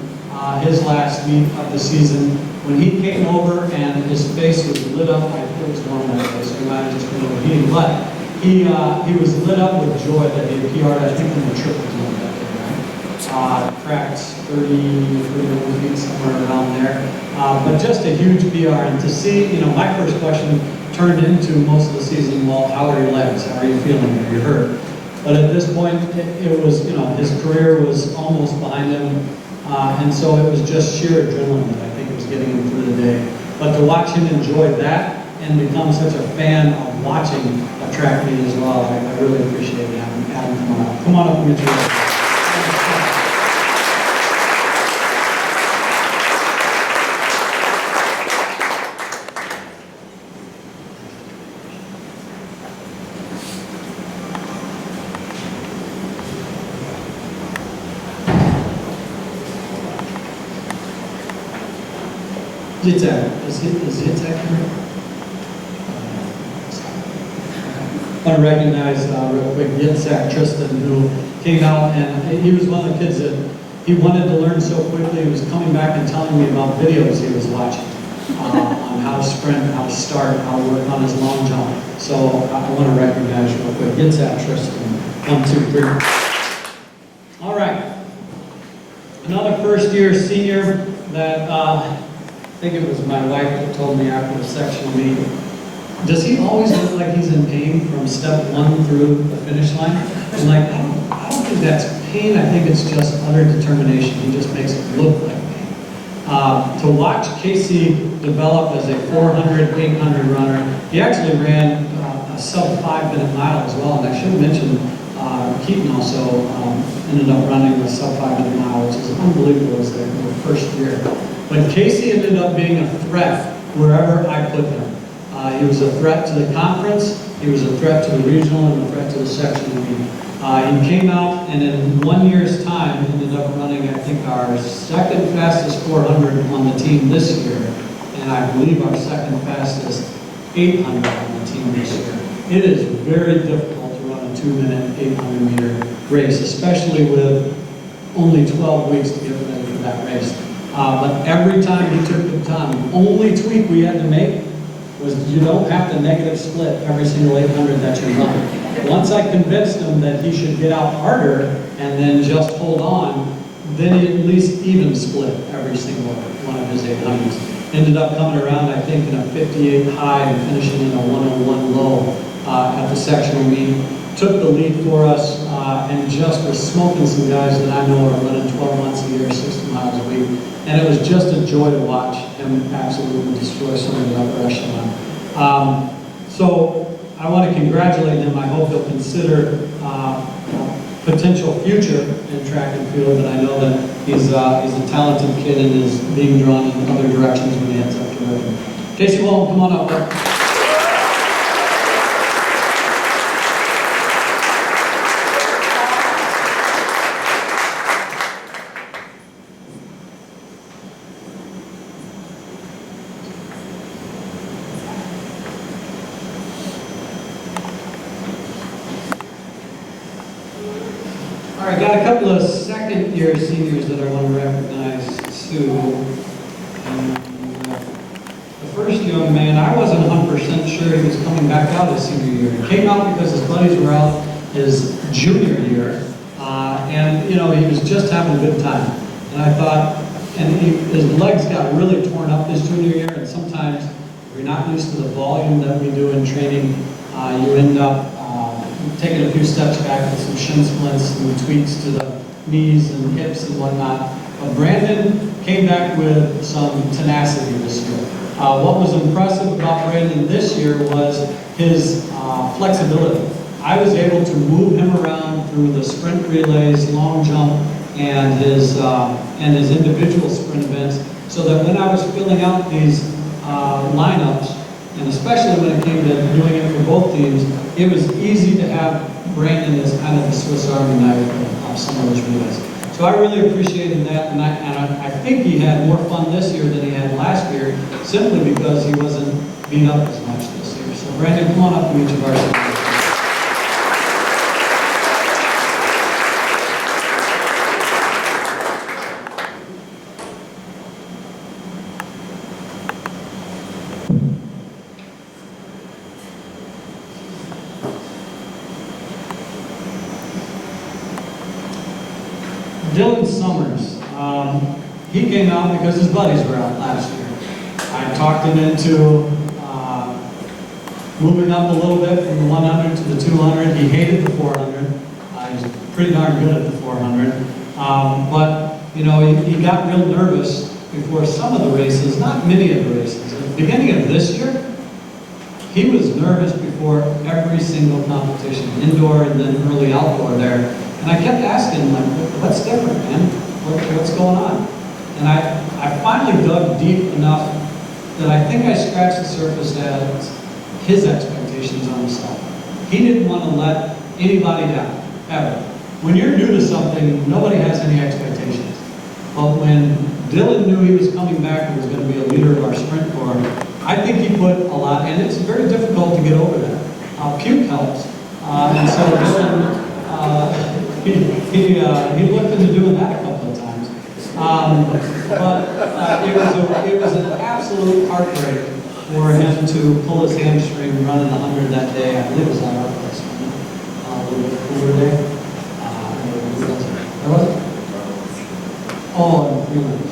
his last meet of the season, when he came over and his face was lit up. I think it was warm that day, so he might have just been overheating, but he was lit up with joy that he had PR'd, I think, in the triple team that day, right? Cracked 31 feet, somewhere around there. But just a huge PR, and to see, my first question turned into most of the season, well, how are your legs? How are you feeling? Are you hurt? But at this point, it was, his career was almost behind him, and so it was just sheer adrenaline that I think was getting him through the day. But to watch him enjoy that and become such a fan of watching a track meet as well, I really appreciate having come on up. Come on up and get your Yitzhak. Is Yitzhak here? I want to recognize real quick Yitzhak Tristan, who came out, and he was one of the kids that he wanted to learn so quickly. He was coming back and telling me about videos he was watching on how to sprint, how to start, how to work on his long jump. So I want to recognize real quick Yitzhak Tristan. 1, 2, 3. All right. Another first-year senior that I think it was my wife that told me after the sectional meet, does he always look like he's in pain from step 1 through the finish line? I'm like, I don't think that's pain. I think it's just utter determination. He just makes it look like pain. To watch Casey develop as a 400, 800 runner, he actually ran a sub-5-minute mile as well. And I should have mentioned Keaton also ended up running a sub-5-minute mile, which is unbelievable as their first year. But Casey ended up being a threat wherever I put him. He was a threat to the conference, he was a threat to the regional, and a threat to the sectional meet. He came out, and in 1 year's time, ended up running, I think, our second fastest 400 on the team this year, and I believe our second fastest 800 on the team this year. It is very difficult to run a 2-minute 800-meter race, especially with only 12 weeks to get ready for that race. But every time he took the time, the only tweak we had to make was you don't have to negative split every single 800 that you run. Once I convinced him that he should get out harder and then just hold on, then he at least even split every single one of his 800s. Ended up coming around, I think, in a 58 high and finishing in a 101 low at the sectional meet. Took the lead for us and just was smoking some guys that I know are running 12 months a year, 60 miles a week. And it was just a joy to watch him absolutely destroy some of the upper echelon. So I want to congratulate him. I hope he'll consider a potential future in track and field, but I know that he's a talented kid and is being drawn in other directions when he heads up to Richmond. Casey Walton, come on up. second year seniors that I want to recognize, Sue. And, the first young man, I wasn't 100% sure he was coming back out his senior year. He came out because his buddies were out his junior year, and you know, he was just having a good time. And I thought, his legs got really torn up his junior year, and sometimes if you're not used to the volume that we do in training, you end up taking a few steps back with some shin splints, some tweaks to the knees and hips and whatnot. But Brandon came back with some tenacity this year. What was impressive about Brandon this year was his flexibility. I was able to move him around through the sprint relays, long jump, and his individual sprint events, so that when I was filling out these lineups, and especially when it came to doing it for both teams, it was easy to have Brandon as kind of the Swiss Army knife of some of those relays. So I really appreciated that, and I think he had more fun this year than he had last year, simply because he wasn't beat up as much this year. So Brandon, come on up to each of our seniors. Dylan Summers, he came out because his buddies were out last year. I talked him into moving up a little bit from the 100 to the 200. He hated the 400. He's pretty darn good at the 400. But, you know, he got real nervous before some of the races, not many of the races. At the beginning of this year, he was nervous before every single competition, indoor and then early outdoor there. And I kept asking him, like, what's different, man? What's going on? And I finally dug deep enough that I think I scratched the surface at his expectations on himself. He didn't want to let anybody down, ever. When you're new to something, nobody has any expectations. But when Dylan knew he was coming back and was going to be a leader of our sprint corps, I think he put a lot, and it's very difficult to get over that. Puke helps. And so Dylan, he looked into doing that a couple of times. But it was an absolute heartbreak for him to pull his hamstring running 100 that day. I believe it was at our place. A little bit cooler day. Where was it? Oh, in Greenland.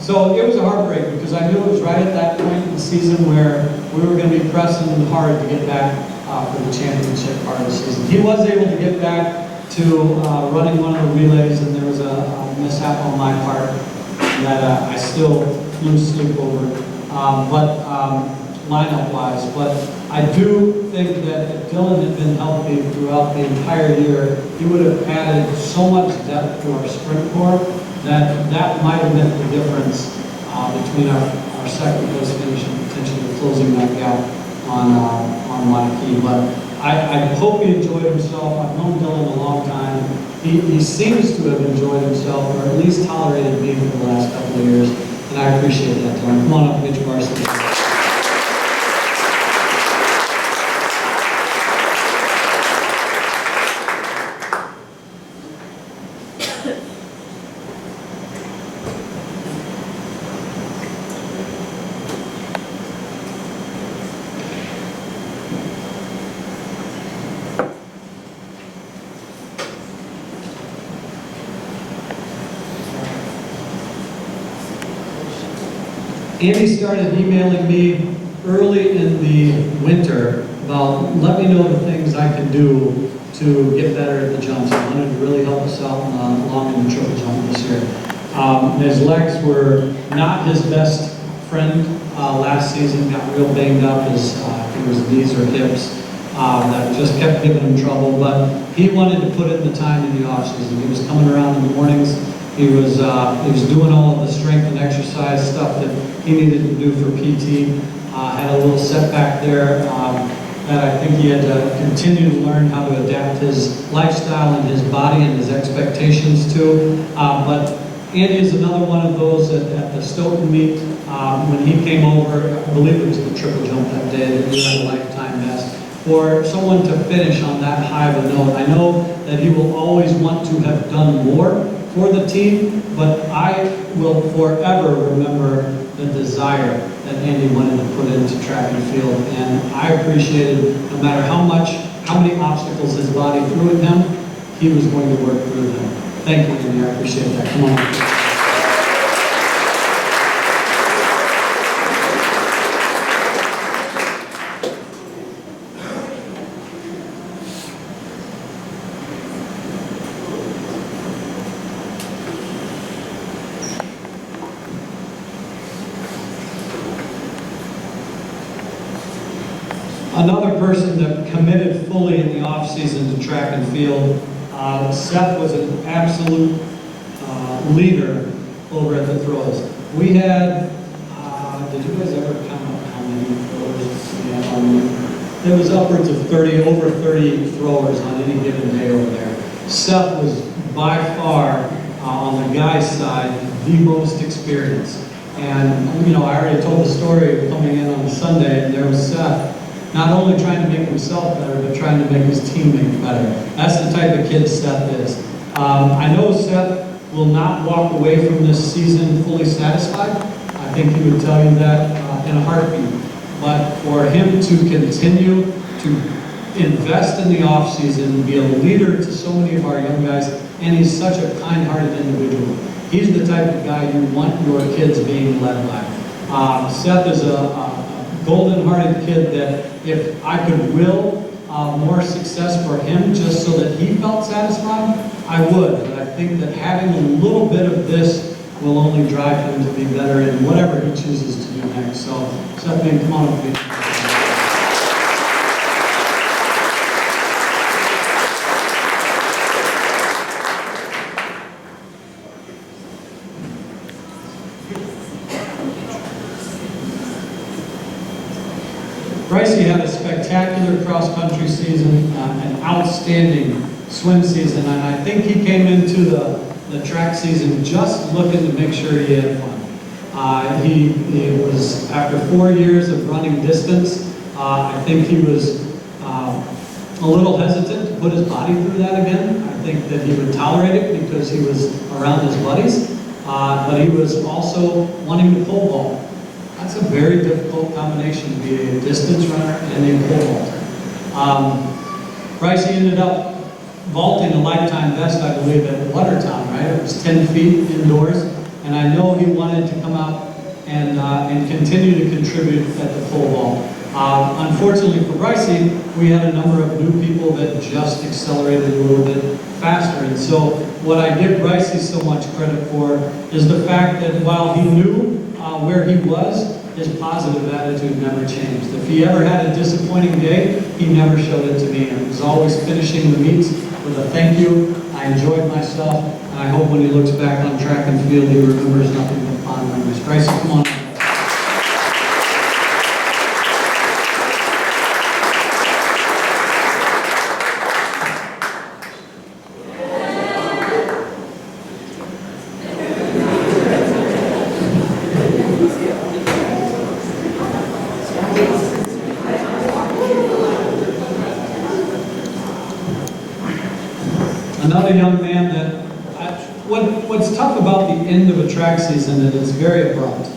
So it was a heartbreak because I knew it was right at that point in the season where we were going to be pressing hard to get back for the championship part of the season. He was able to get back to running one of the relays, and there was a mishap on my part that I still lose sleep over, lineup-wise. But I do think that if Dylan had been healthy throughout the entire year, he would have added so much depth to our sprint corps that might have been the difference between our second place finish and potentially closing that gap on Waikiki. But I hope he enjoyed himself. I've known Dylan a long time. He seems to have enjoyed himself, or at least tolerated me for the last couple of years, and I appreciate that, Dylan. Come on up, Mitch Varsity. Andy started emailing me early in the winter about, let me know the things I can do to get better at the jumps. I wanted to really help us out along in the triple jump this year. His legs were not his best friend last season, got real banged up, it was knees or hips that just kept giving him trouble, but he wanted to put in the time in the off season. He was coming around in the mornings. He was doing all of the strength and exercise stuff that he needed to do for PT. Had a little setback there that I think he had to continue to learn how to adapt his lifestyle and his body and his expectations to. But Andy is another one of those at the Stoughton meet. When he came over, I believe it was the triple jump that day that he had a lifetime best. for someone to finish on that high of a note. I know that he will always want to have done more for the team, but I will forever remember the desire that Andy wanted to put into track and field. And I appreciated no matter how many obstacles his body threw at him, he was going to work through them. Thank you, Andy. I appreciate that. Come on. Another person that committed fully in the off-season to track and field, Seth was an absolute leader over at the throws. We had, did you guys ever count up how many throwers we had on? There was upwards of over 30 throwers on any given day over there. Seth was by far, on the guy's side, the most experienced. And, you know, I already told the story of coming in on Sunday, and there was Seth, not only trying to make himself better, but trying to make his teammates better. That's the type of kid Seth is. I know Seth will not walk away from this season fully satisfied. I think he would tell you that in a heartbeat. But for him to continue to invest in the offseason, be a leader to so many of our young guys, and he's such a kind-hearted individual. He's the type of guy you want your kids being led by. Seth is a golden-hearted kid that if I could will more success for him just so that he felt satisfied, I would. But I think that having a little bit of this will only drive him to be better in whatever he chooses to do next. So, Seth, man, come on up, please. Brycey had a spectacular cross-country season, an outstanding swim season, and I think he came into the track season just looking to make sure he had fun. He was, after 4 years of running distance, I think he was a little hesitant to put his body through that again. I think that he would tolerate it because he was around his buddies, but he was also wanting to pole vault. That's a very difficult combination to be a distance runner and a pole vaulter. Brycey ended up vaulting a lifetime best, I believe, at Watertown, right? It was 10 feet indoors, and I know he wanted to come out and continue to contribute at the pole vault. Unfortunately for Brycey, we had a number of new people that just accelerated a little bit faster, and so what I give Brycey so much credit for is the fact that while he knew where he was, his positive attitude never changed. If he ever had a disappointing day, he never showed it to me. And it was always finishing the meets with a thank you. I enjoyed myself, and I hope when he looks back on track and field, he remembers nothing but fond memories. Bryce, come on. Another young man that, what's tough about the end of a track season is it's very abrupt,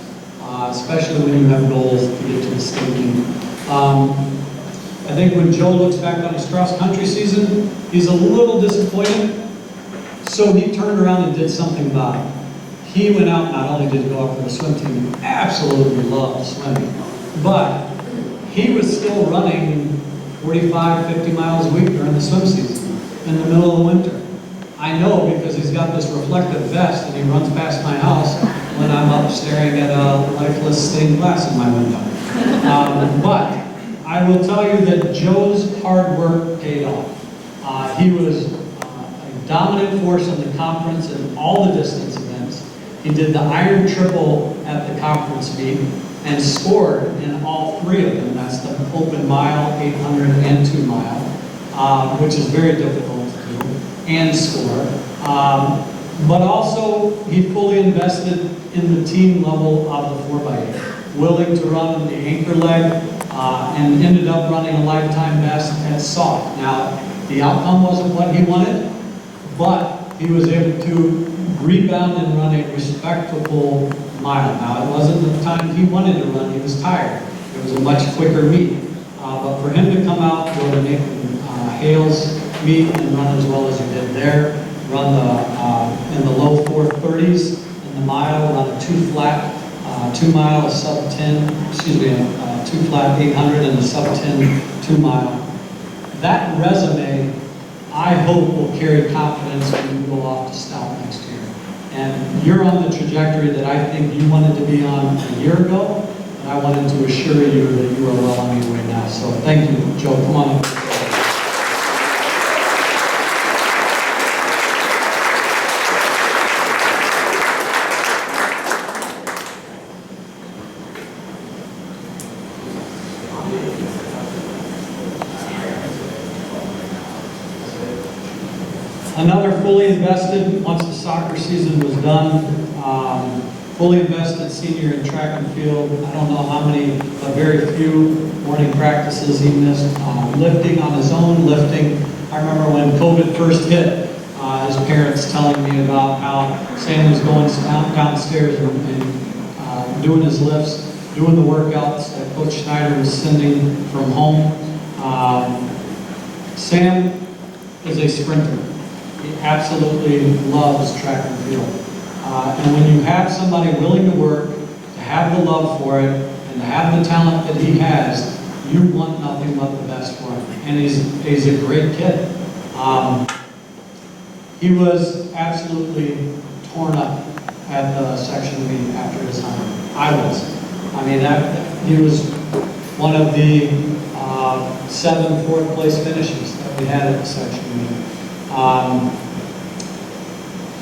especially when you have goals to get to the state meet. I think when Joe looks back on his cross-country season, he's a little disappointed, so he turned around and did something about it. He went out, not only did he go out for the swim team, he absolutely loved swimming, but he was still running 45, 50 miles a week during the swim season in the middle of the winter. I know because he's got this reflective vest and he runs past my house when I'm up staring at a lifeless stained glass in my window. But I will tell you that Joe's hard work paid off. He was a dominant force in the conference in all the distance events. He did the iron triple at the conference meet and scored in all three of them. That's the open mile, 800, and 2 mile, which is very difficult to do and score. But also, he fully invested in the team level of the 4x8, willing to run the anchor leg and ended up running a lifetime best at soft. Now, the outcome wasn't what he wanted, but he was able to rebound and run a respectable mile. Now, it wasn't the time he wanted to run, he was tired. It was a much quicker meet. But for him to come out, go to Nathan Hale's meet and run as well as he did there, run in the low 4:30s in the mile, run a 2 flat 2 mile, a sub 10, excuse me, a 2 flat 800 and a sub 10 2 mile. That resume, I hope, will carry confidence when you go off to Stout next year. And you're on the trajectory that I think you wanted to be on a year ago, and I wanted to assure you that you are well on your way now. So thank you, Joe. Come on up. Another fully invested, once the soccer season was done, fully invested senior in track and field. I don't know how many, but very few morning practices he missed. Lifting on his own, lifting. I remember when COVID first hit, his parents telling me about how Sam was going downstairs and doing his lifts, doing the workouts that Coach Schneider was sending from home. Sam is a sprinter. He absolutely loves track and field. And when you have somebody willing to work, to have the love for it, and to have the talent that he has, you want nothing but the best for him. And he's a great kid. He was absolutely torn up at the section meet after his 100. I was. I mean, he was one of the 7 fourth-place finishes that we had at the section meet.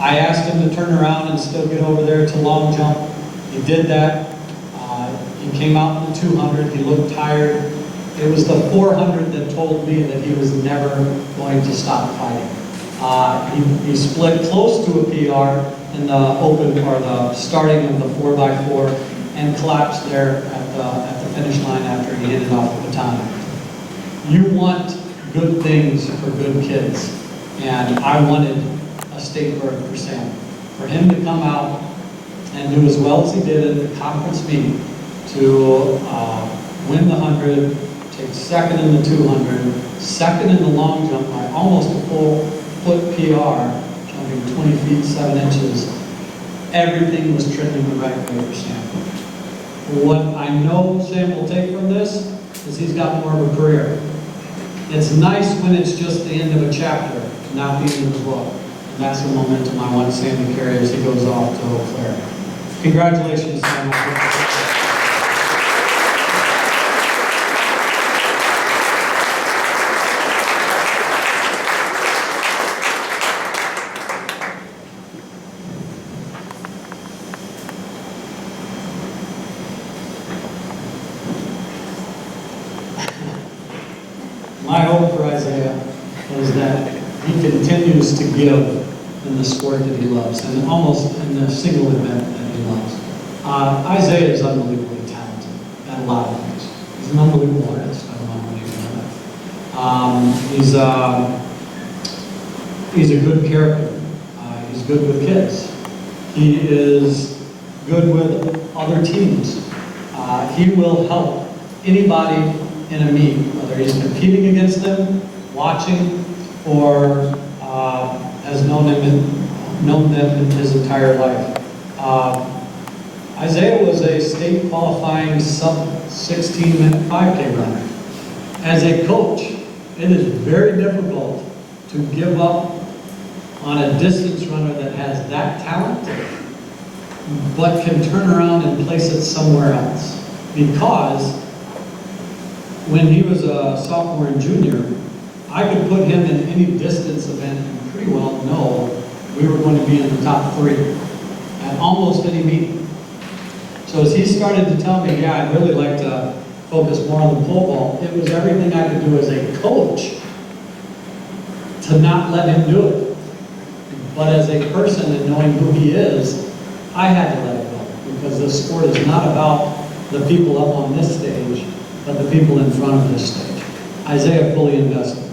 I asked him to turn around and still get over there to long jump. He did that. He came out in the 200. He looked tired. It was the 400 that told me that he was never going to stop fighting. He split close to a PR in the open, or the starting of the 4x4, and collapsed there at the finish line after he handed off the baton. You want good things for good kids. And I wanted a state berth for Sam. For him to come out and do as well as he did at the conference meet, to win the 100, take second in the 200, second in the long jump by almost a full foot PR, jumping 20 feet 7 inches. Everything was trending the right way for Sam. What I know Sam will take from this is he's got more of a career. It's nice when it's just the end of a chapter, not the end of his book. And that's the momentum I want Sam to carry as he goes off to Eau Claire. Congratulations, Sam. My hope for Isaiah is that he continues to give in the sport that he loves, and almost in the single event that he loves. Isaiah is unbelievably talented at a lot of things. He's an unbelievable artist. I don't know how you know that. He's a good character. He's good with kids. He is good with other teams. He will help anybody in a meet, whether he's competing against them, watching, or has known them in his entire life. Isaiah was a state qualifying sub-16 minute 5K runner. As a coach, it is very difficult to give up on a distance runner that has that talent, but can turn around and place it somewhere else. Because when he was a sophomore and junior, I could put him in any distance event and pretty well know we were going to be in the top 3 at almost any meeting. So as he started to tell me, yeah, I'd really like to focus more on the pole vault, it was everything I could do as a coach to not let him do it. But as a person and knowing who he is, I had to let it go, because the sport is not about the people up on this stage. but the people in front of this stage. Isaiah fully invested.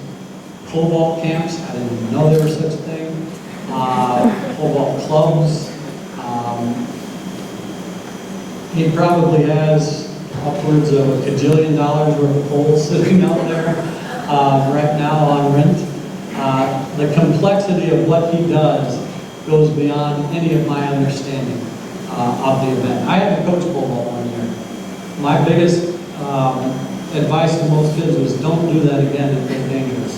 Pole vault camps, I didn't even know there was such a thing. Pole vault clubs. He probably has upwards of $1 gajillion worth of poles sitting out there right now on rent. The complexity of what he does goes beyond any of my understanding of the event. I had to coach pole vault one year. My biggest advice to most kids was don't do that again if they're dangerous.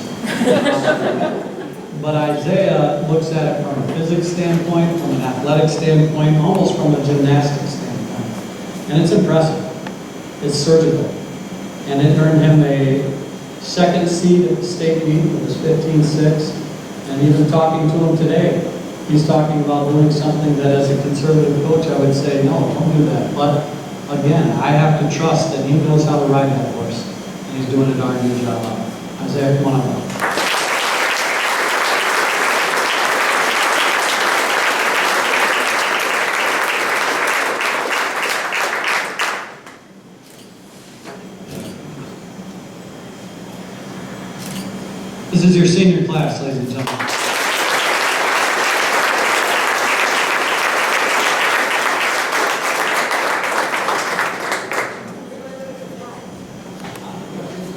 But Isaiah looks at it from a physics standpoint, from an athletic standpoint, almost from a gymnastics standpoint. And it's impressive. It's surgical. And it earned him a second seed at the state meet with his 15.6. And even talking to him today, he's talking about doing something that as a conservative coach I would say, no, don't do that. But again, I have to trust that he knows how to ride that horse. And he's doing a darn good job on it. Isaiah, come on up. This is your senior class, ladies and gentlemen.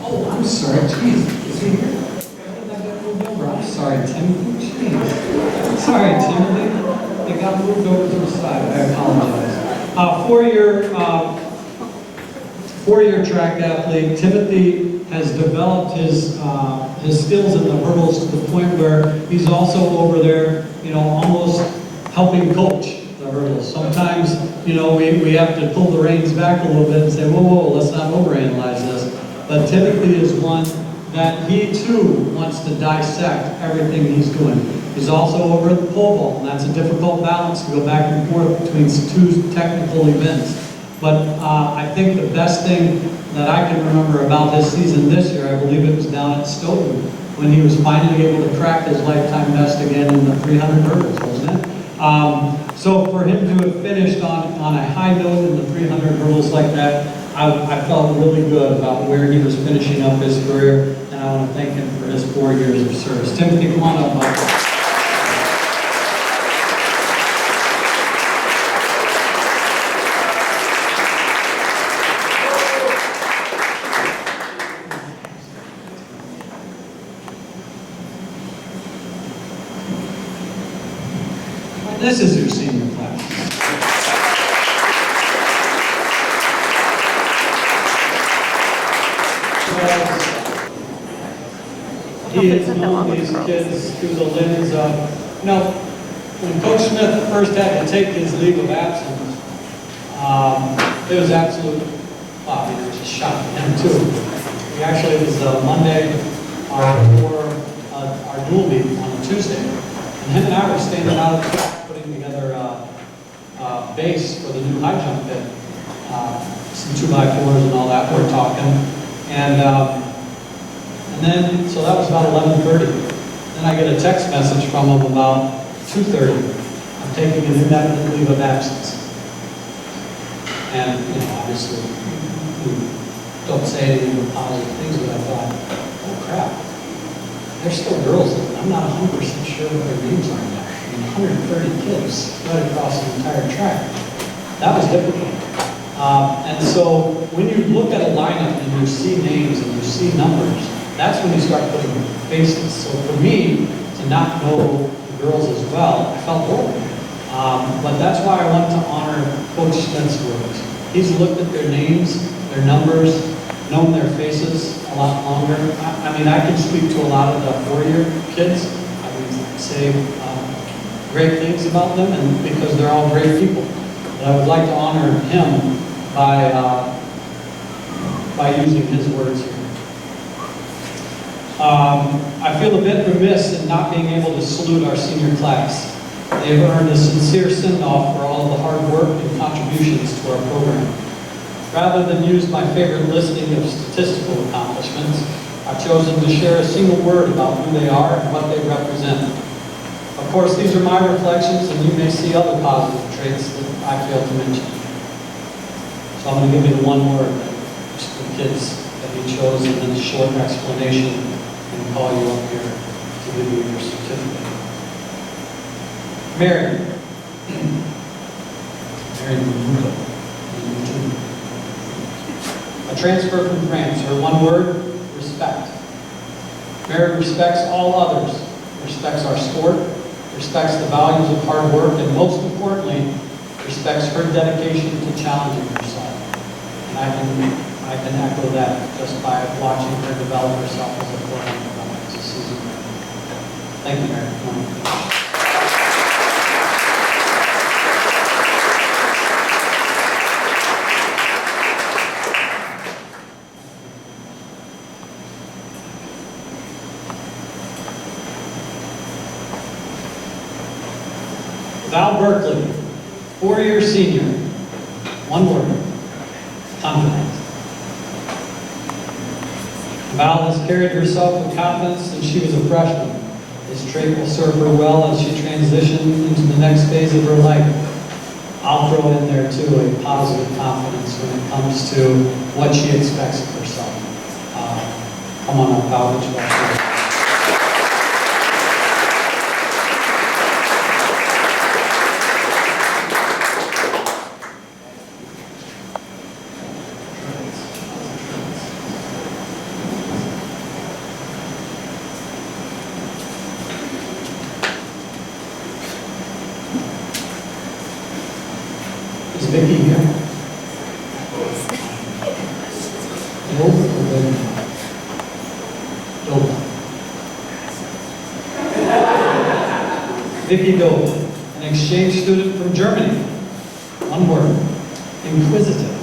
Oh, I'm sorry, jeez, is he here? How did I get moved over? I'm sorry, Timothy, jeez. Sorry, Timothy, it got moved over to the side, I apologize. Four-year track athlete, Timothy has developed his skills in the hurdles to the point where he's also over there, almost helping coach the hurdles. Sometimes, we have to pull the reins back a little bit and say, whoa, let's not overanalyze this. But Timothy is one that he too wants to dissect everything he's doing. He's also over at the pole vault, and that's a difficult balance to go back and forth between two technical events. But I think the best thing that I can remember about his season this year, I believe it was down at Stoughton, when he was finally able to crack his lifetime best again in the 300 hurdles, wasn't it? So for him to have finished on a high note in the 300 hurdles like that, I felt really good about where he was finishing up his career, and I want to thank him for his 4 years of service. Timothy, come on up, Michael. This is your senior class. He has known these kids through the lens of, when Coach Smith first had to take his leave of absence, it was absolute, it was a shock to him too. He actually, it was Monday before our dual meet on a Tuesday. And him and I were standing out of the track putting together a base for the new high jump pit. Some 2x4s and all that, we're talking. And then, so that was about 11:30. Then I get a text message from him about 2:30. I'm taking an indefinite leave of absence. And, obviously, we don't say anything but positive things, but I thought, oh crap. There's still girls that I'm not 100% sure what their names are now. 130 kids right across the entire track. That was difficult. And so when you look at a lineup and you see names and you see numbers, that's when you start putting faces. So for me, to not know the girls as well, I felt horrible. But that's why I want to honor Coach Smith's words. He's looked at their names, their numbers, known their faces a lot longer. I mean, I can speak to a lot of the 4-year kids. I would say great things about them, and because they're all great people. But I would like to honor him by using his words here. I feel a bit remiss in not being able to salute our senior class. They have earned a sincere send-off for all of the hard work and contributions to our program. Rather than use my favorite listing of statistical accomplishments, I've chosen to share a single word about who they are and what they represent. Of course, these are my reflections, and you may see other positive traits that I failed to mention. So I'm going to give you the one word. the kids that he chose, and then a short explanation, and call you up here to give you your certificate. Mary. Mary Mamuto. A transfer from France. Her one word, respect. Mary respects all others, respects our sport, respects the values of hard work, and most importantly, respects her dedication to challenging herself. And I can echo that just by watching her develop herself as a player and as a season player. Thank you, Mary. Val Berkeley, four-year senior. One word, confident. Val has carried herself with confidence since she was a freshman. This trait will serve her well as she transitions into the next phase of her life. I'll throw in there too a positive confidence when it comes to what she expects of herself. Come on up, Val. Would you like to? Is Vicki here? Bill or Bill? Bill. Vicki Doe, an exchange student from Germany. One word, inquisitive.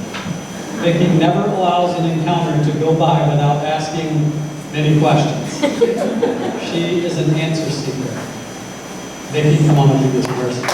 Vicki never allows an encounter to go by without asking many questions. She is an answer seeker. Vicki, come on and do this person.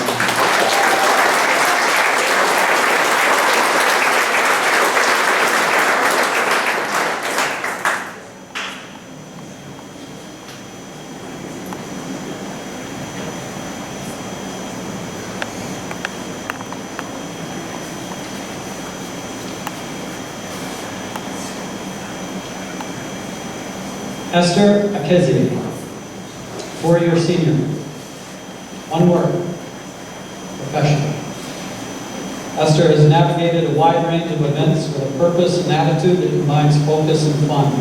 Esther Akezie, four-year senior. One word, professional. Esther has navigated a wide range of events with a purpose and attitude that combines focus and fun.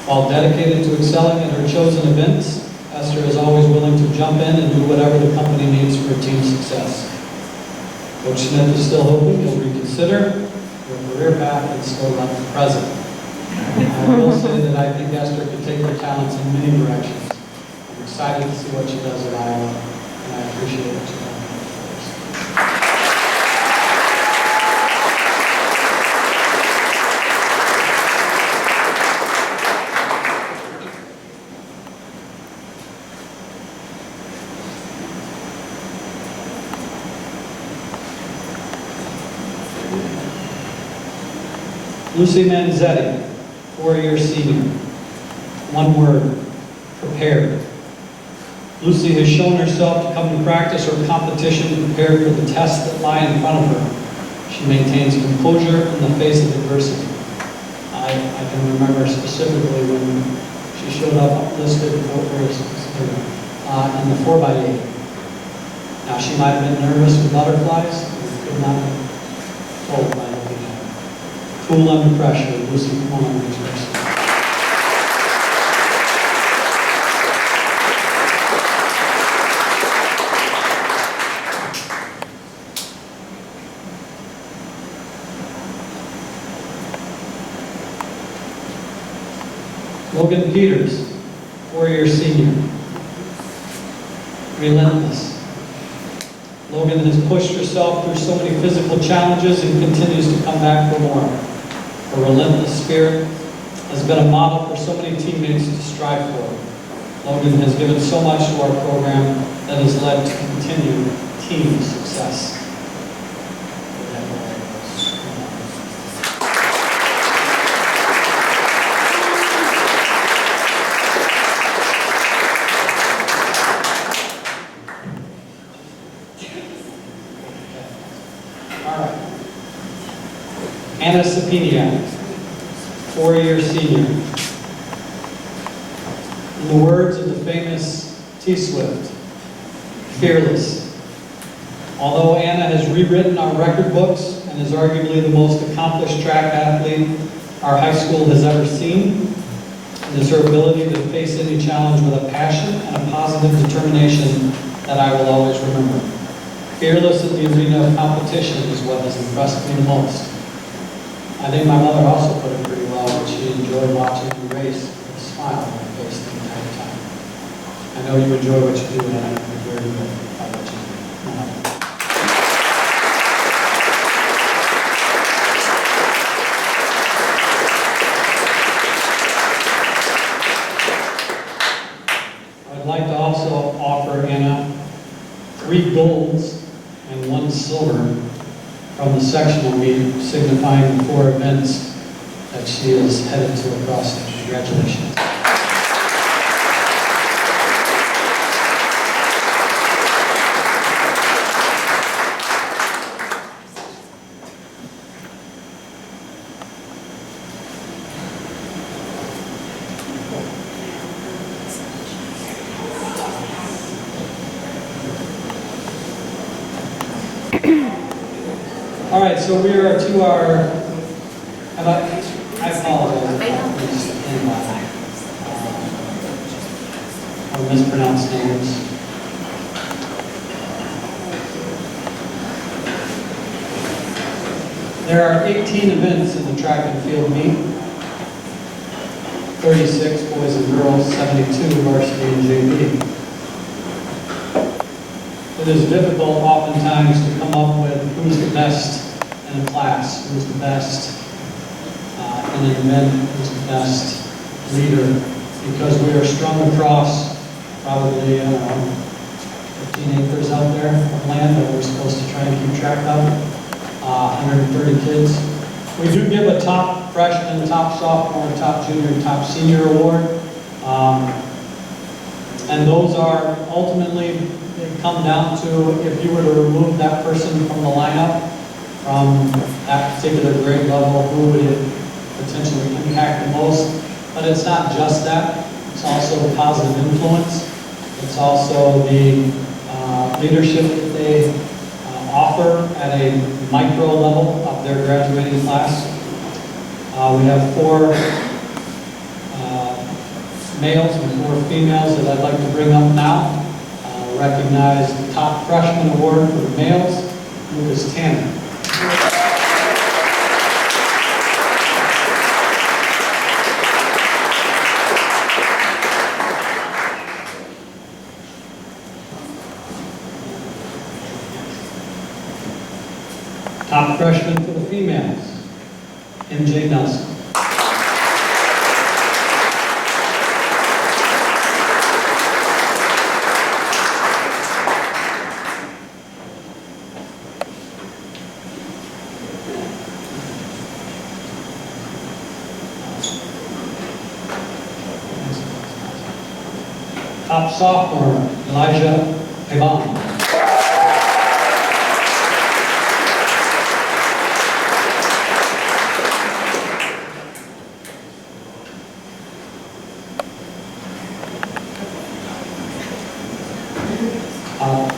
While dedicated to excelling in her chosen events, Esther is always willing to jump in and do whatever the company needs for team success. Coach Smith is still hoping you'll reconsider your career path and still run the present. I will say that I think Esther could take her talents in many directions. I'm excited to see what she does at Iowa, and I appreciate what she does. Lucy Manzetti, four-year senior. One word, prepared. Lucy has shown herself to come to practice or competition prepared for the tests that lie in front of her. She maintains composure in the face of adversity. I can remember specifically when she showed up listed in the 4x8. Now she might have been nervous with butterflies, but could not have told by looking at her. Cool under pressure, Lucy, come on, next person. Logan Peters, four-year senior. Relentless. Logan has pushed herself through so many physical challenges and continues to come back for more. Her relentless spirit has been a model for so many teammates to strive for. Logan has given so much to our program that has led to continued team success. Anna Sapiniak, four-year senior. In the words of the famous T. Swift, fearless. Although Anna has rewritten our record books and is arguably the most accomplished track athlete our high school has ever seen, it is her ability to face any challenge with a passion and a positive determination that I will always remember. Fearless in the arena of competition is what has impressed me the most. I think my mother also put it pretty well when she enjoyed watching me race with a smile on her face the entire time. I know you enjoy what you do, and I'm very good at what you do. I'd like to also offer Anna 3 golds and 1 silver from the sectional meet, signifying the 4 events that she is headed to across. Congratulations. All right, so we are to our, I apologize. Or mispronounced names. There are 18 events in the track and field meet. 36 boys and girls, 72 varsity and JV. It is difficult oftentimes to come up with who's the best in a class, who's the best in an event, who's the best leader, because we are strung across probably, I don't know, 15 acres out there of land that we're supposed to try and keep track of, 130 kids. We do give a top freshman, top sophomore, top junior, top senior award, and those are ultimately, they come down to if you were to remove that person from the lineup, from that particular grade level, who would it potentially impact the most? But it's not just that, it's also the positive influence. It's also the leadership that they offer at a micro level of their graduating class. We have 4 males and 4 females that I'd like to bring up now. Recognize the top freshman award for the males, Lucas Tanner. Top freshman for the females, MJ Nelson. Top sophomore, Elijah Pavon.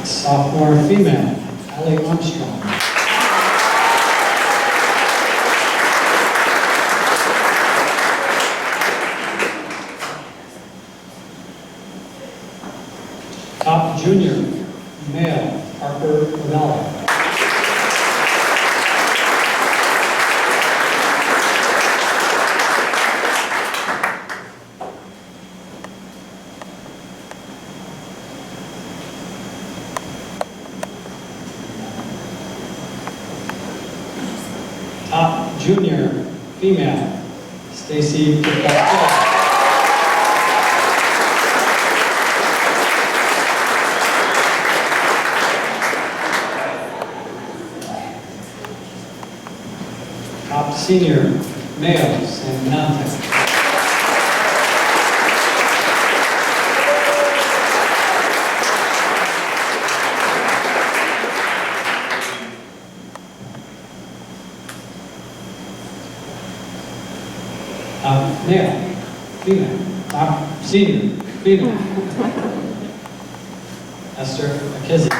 Sophomore female, Allie Armstrong. Top junior, male, Parker Lavella. Top junior, female, Stacy Picard. Top senior, male, Sam Nante. Male, female, senior, female. Esther McKissick.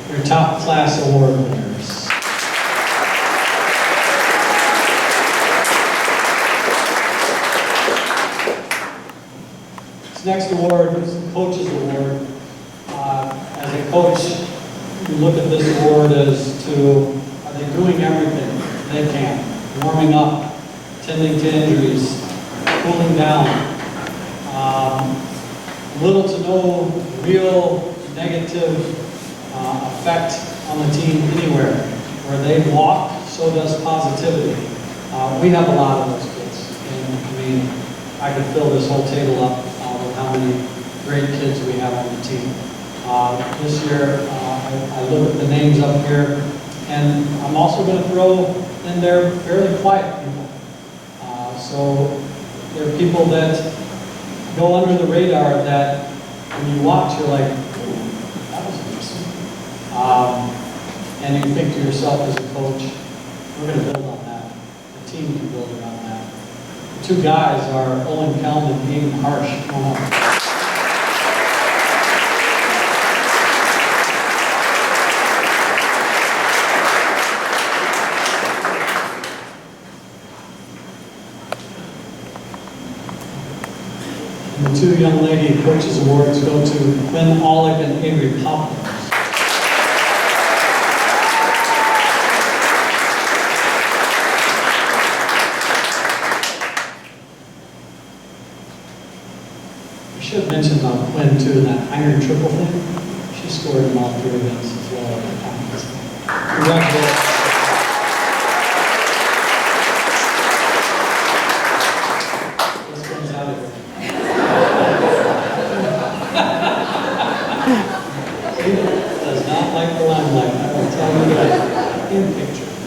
Your top class award winners. This next award is the Coach's Award. As a coach, you look at this award as to, are they doing everything they can? Warming up, tending to injuries, cooling down. Little to no real negative effect on the team anywhere. Where they walk, so does positivity. We have a lot of those kids. And I mean, I could fill this whole table up with how many great kids we have on the team. This year, I look at the names up here, and I'm also going to throw in there fairly quiet people. So there are people that go under the radar that when you watch, you're like, ooh, that was interesting. And you think to yourself as a coach, we're going to build on that. The team can build around that. The two guys are Owen Kelm and Aiden Harsh. Come on up. The two young lady coaches awards go to Quinn Aulick and Avery Poplar. I should mention about Quinn too, that iron triple thing. She scored in all 3 events as well at the conference. Congratulations. This one's out of here. Does not like the limelight, I will tell you that. In pictures.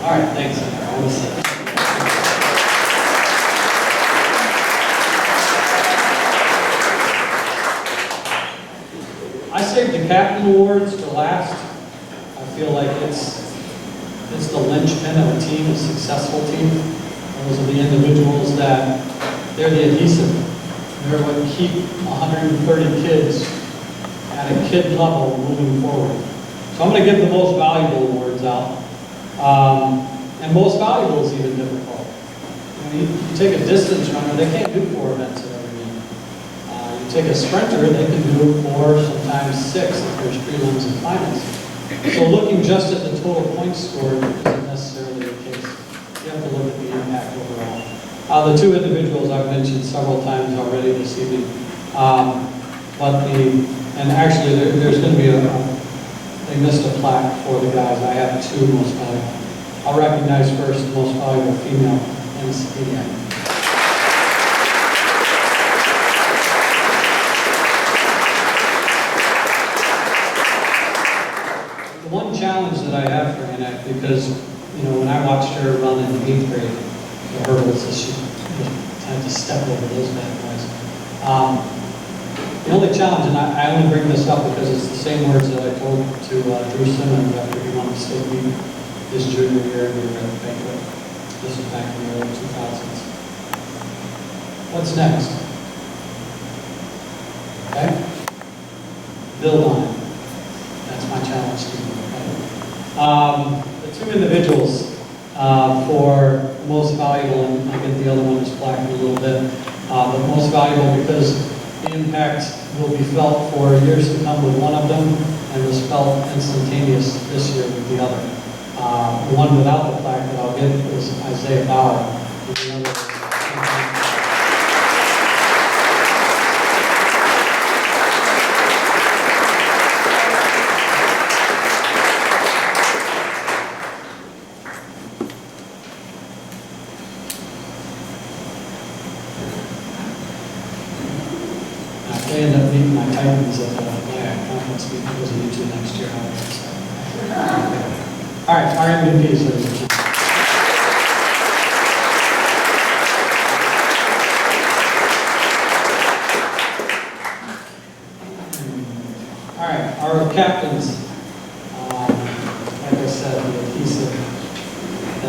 All right, thanks. I want to say. I saved the captain awards for last. I feel like it's the linchpin of a team, a successful team. Those are the individuals that they're the adhesive. They're what keep 130 kids at a kid level moving forward. So I'm going to give the most valuable awards out. And most valuable is even difficult. You take a distance runner, they can't do 4 events at every meet. You take a sprinter, they can do 4, sometimes 6 if there's prelims and finals. So looking just at the total points scored isn't necessarily the case. You have to look at the impact overall. The 2 individuals I've mentioned several times already this evening. And actually there's going to be they missed a plaque for the guys. I have 2 most valuable. I'll recognize first the most valuable female NCAA. The one challenge that I have for Annette, because when I watched her run in 8th grade, the hurdles, she had to step over those bad boys. The only challenge, and I only bring this up because it's the same words that I told to Drew Simmons after he won the state meet his junior year and we were at the banquet. This was back in the early 2000s. What's next? Okay? Build on it. That's my challenge to you. Okay? The 2 individuals for most valuable, and I'll get the other one is plaque in a little bit, but most valuable because the impact will be felt for years to come with one of them and was felt instantaneous this year with the other. The one without the plaque that I'll get is Isaiah Bauer. And the other if they end up meeting my Titans at my conference meeting, because of you 2 next year. All right, our MVPs, ladies and gentlemen.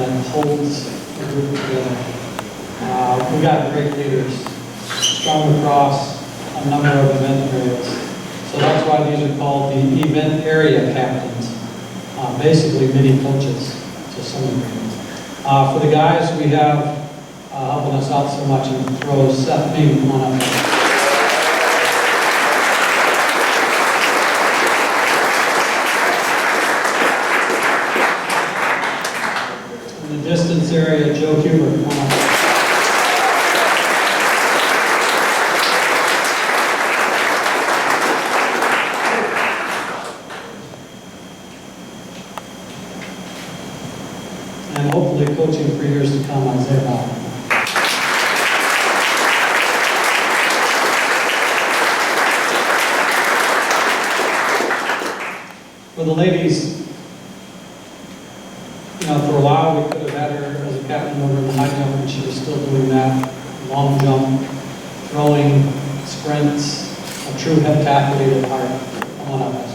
that holds the group together. We got great leaders, strung across a number of event areas. So that's why these are called the event area captains, basically mini coaches to some degree. For the guys, we have helping us out so much and throw Seth Ming on up. In the distance area, Joe Huber, come on up. And hopefully coaching for years to come, Isaiah Bauer. For the ladies, for a while we could have had her as a captain over in the high jump, and she was still doing that. Long jump, throwing, sprints, a true heptathlete at heart. Come on up, Esther.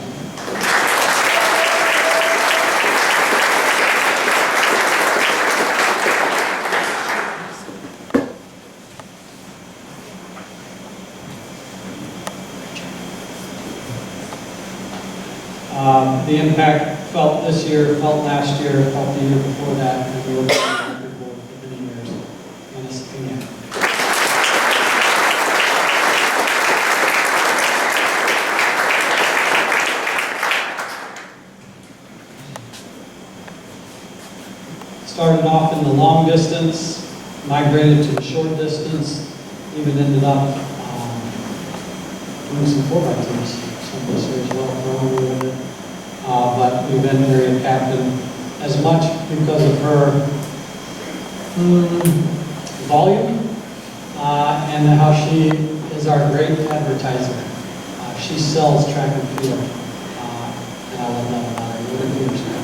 The impact felt this year, felt last year, felt the year before that, and we were for many years. And it's again. Started off in the long distance, migrated to the short distance, even ended up doing some 4x2s someplace here as well, throwing a little bit. But we've been area captain as much because of her volume and how she is our great advertiser. She sells track and field, and I love that about her. What a huge fan.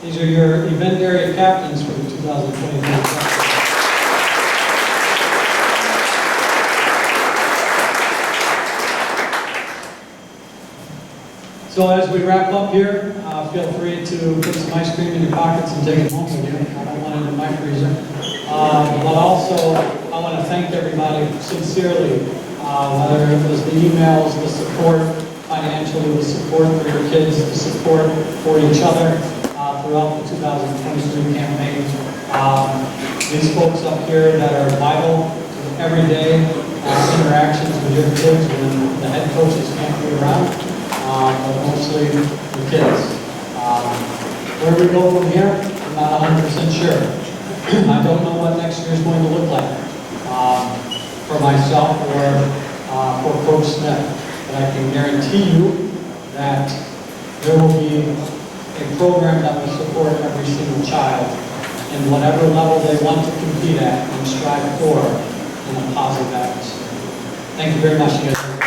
These are your event area captains for the 2023. So as we wrap up here, feel free to put some ice cream in your pockets and take it home with you. I don't want it in my freezer. But also, I want to thank everybody sincerely, whether it was the emails, the support, financially, the support for your kids, the support for each other throughout the 2023 campaign. These folks up here that are vital to everyday interactions with your kids when the head coaches can't be around. But mostly the kids. Where we go from here, I'm not 100% sure. I don't know what next year is going to look like for myself or for Coach Smith, but I can guarantee you that there will be a program that will support every single child in whatever level they want to compete at and strive for in a positive atmosphere. Thank you very much, you guys.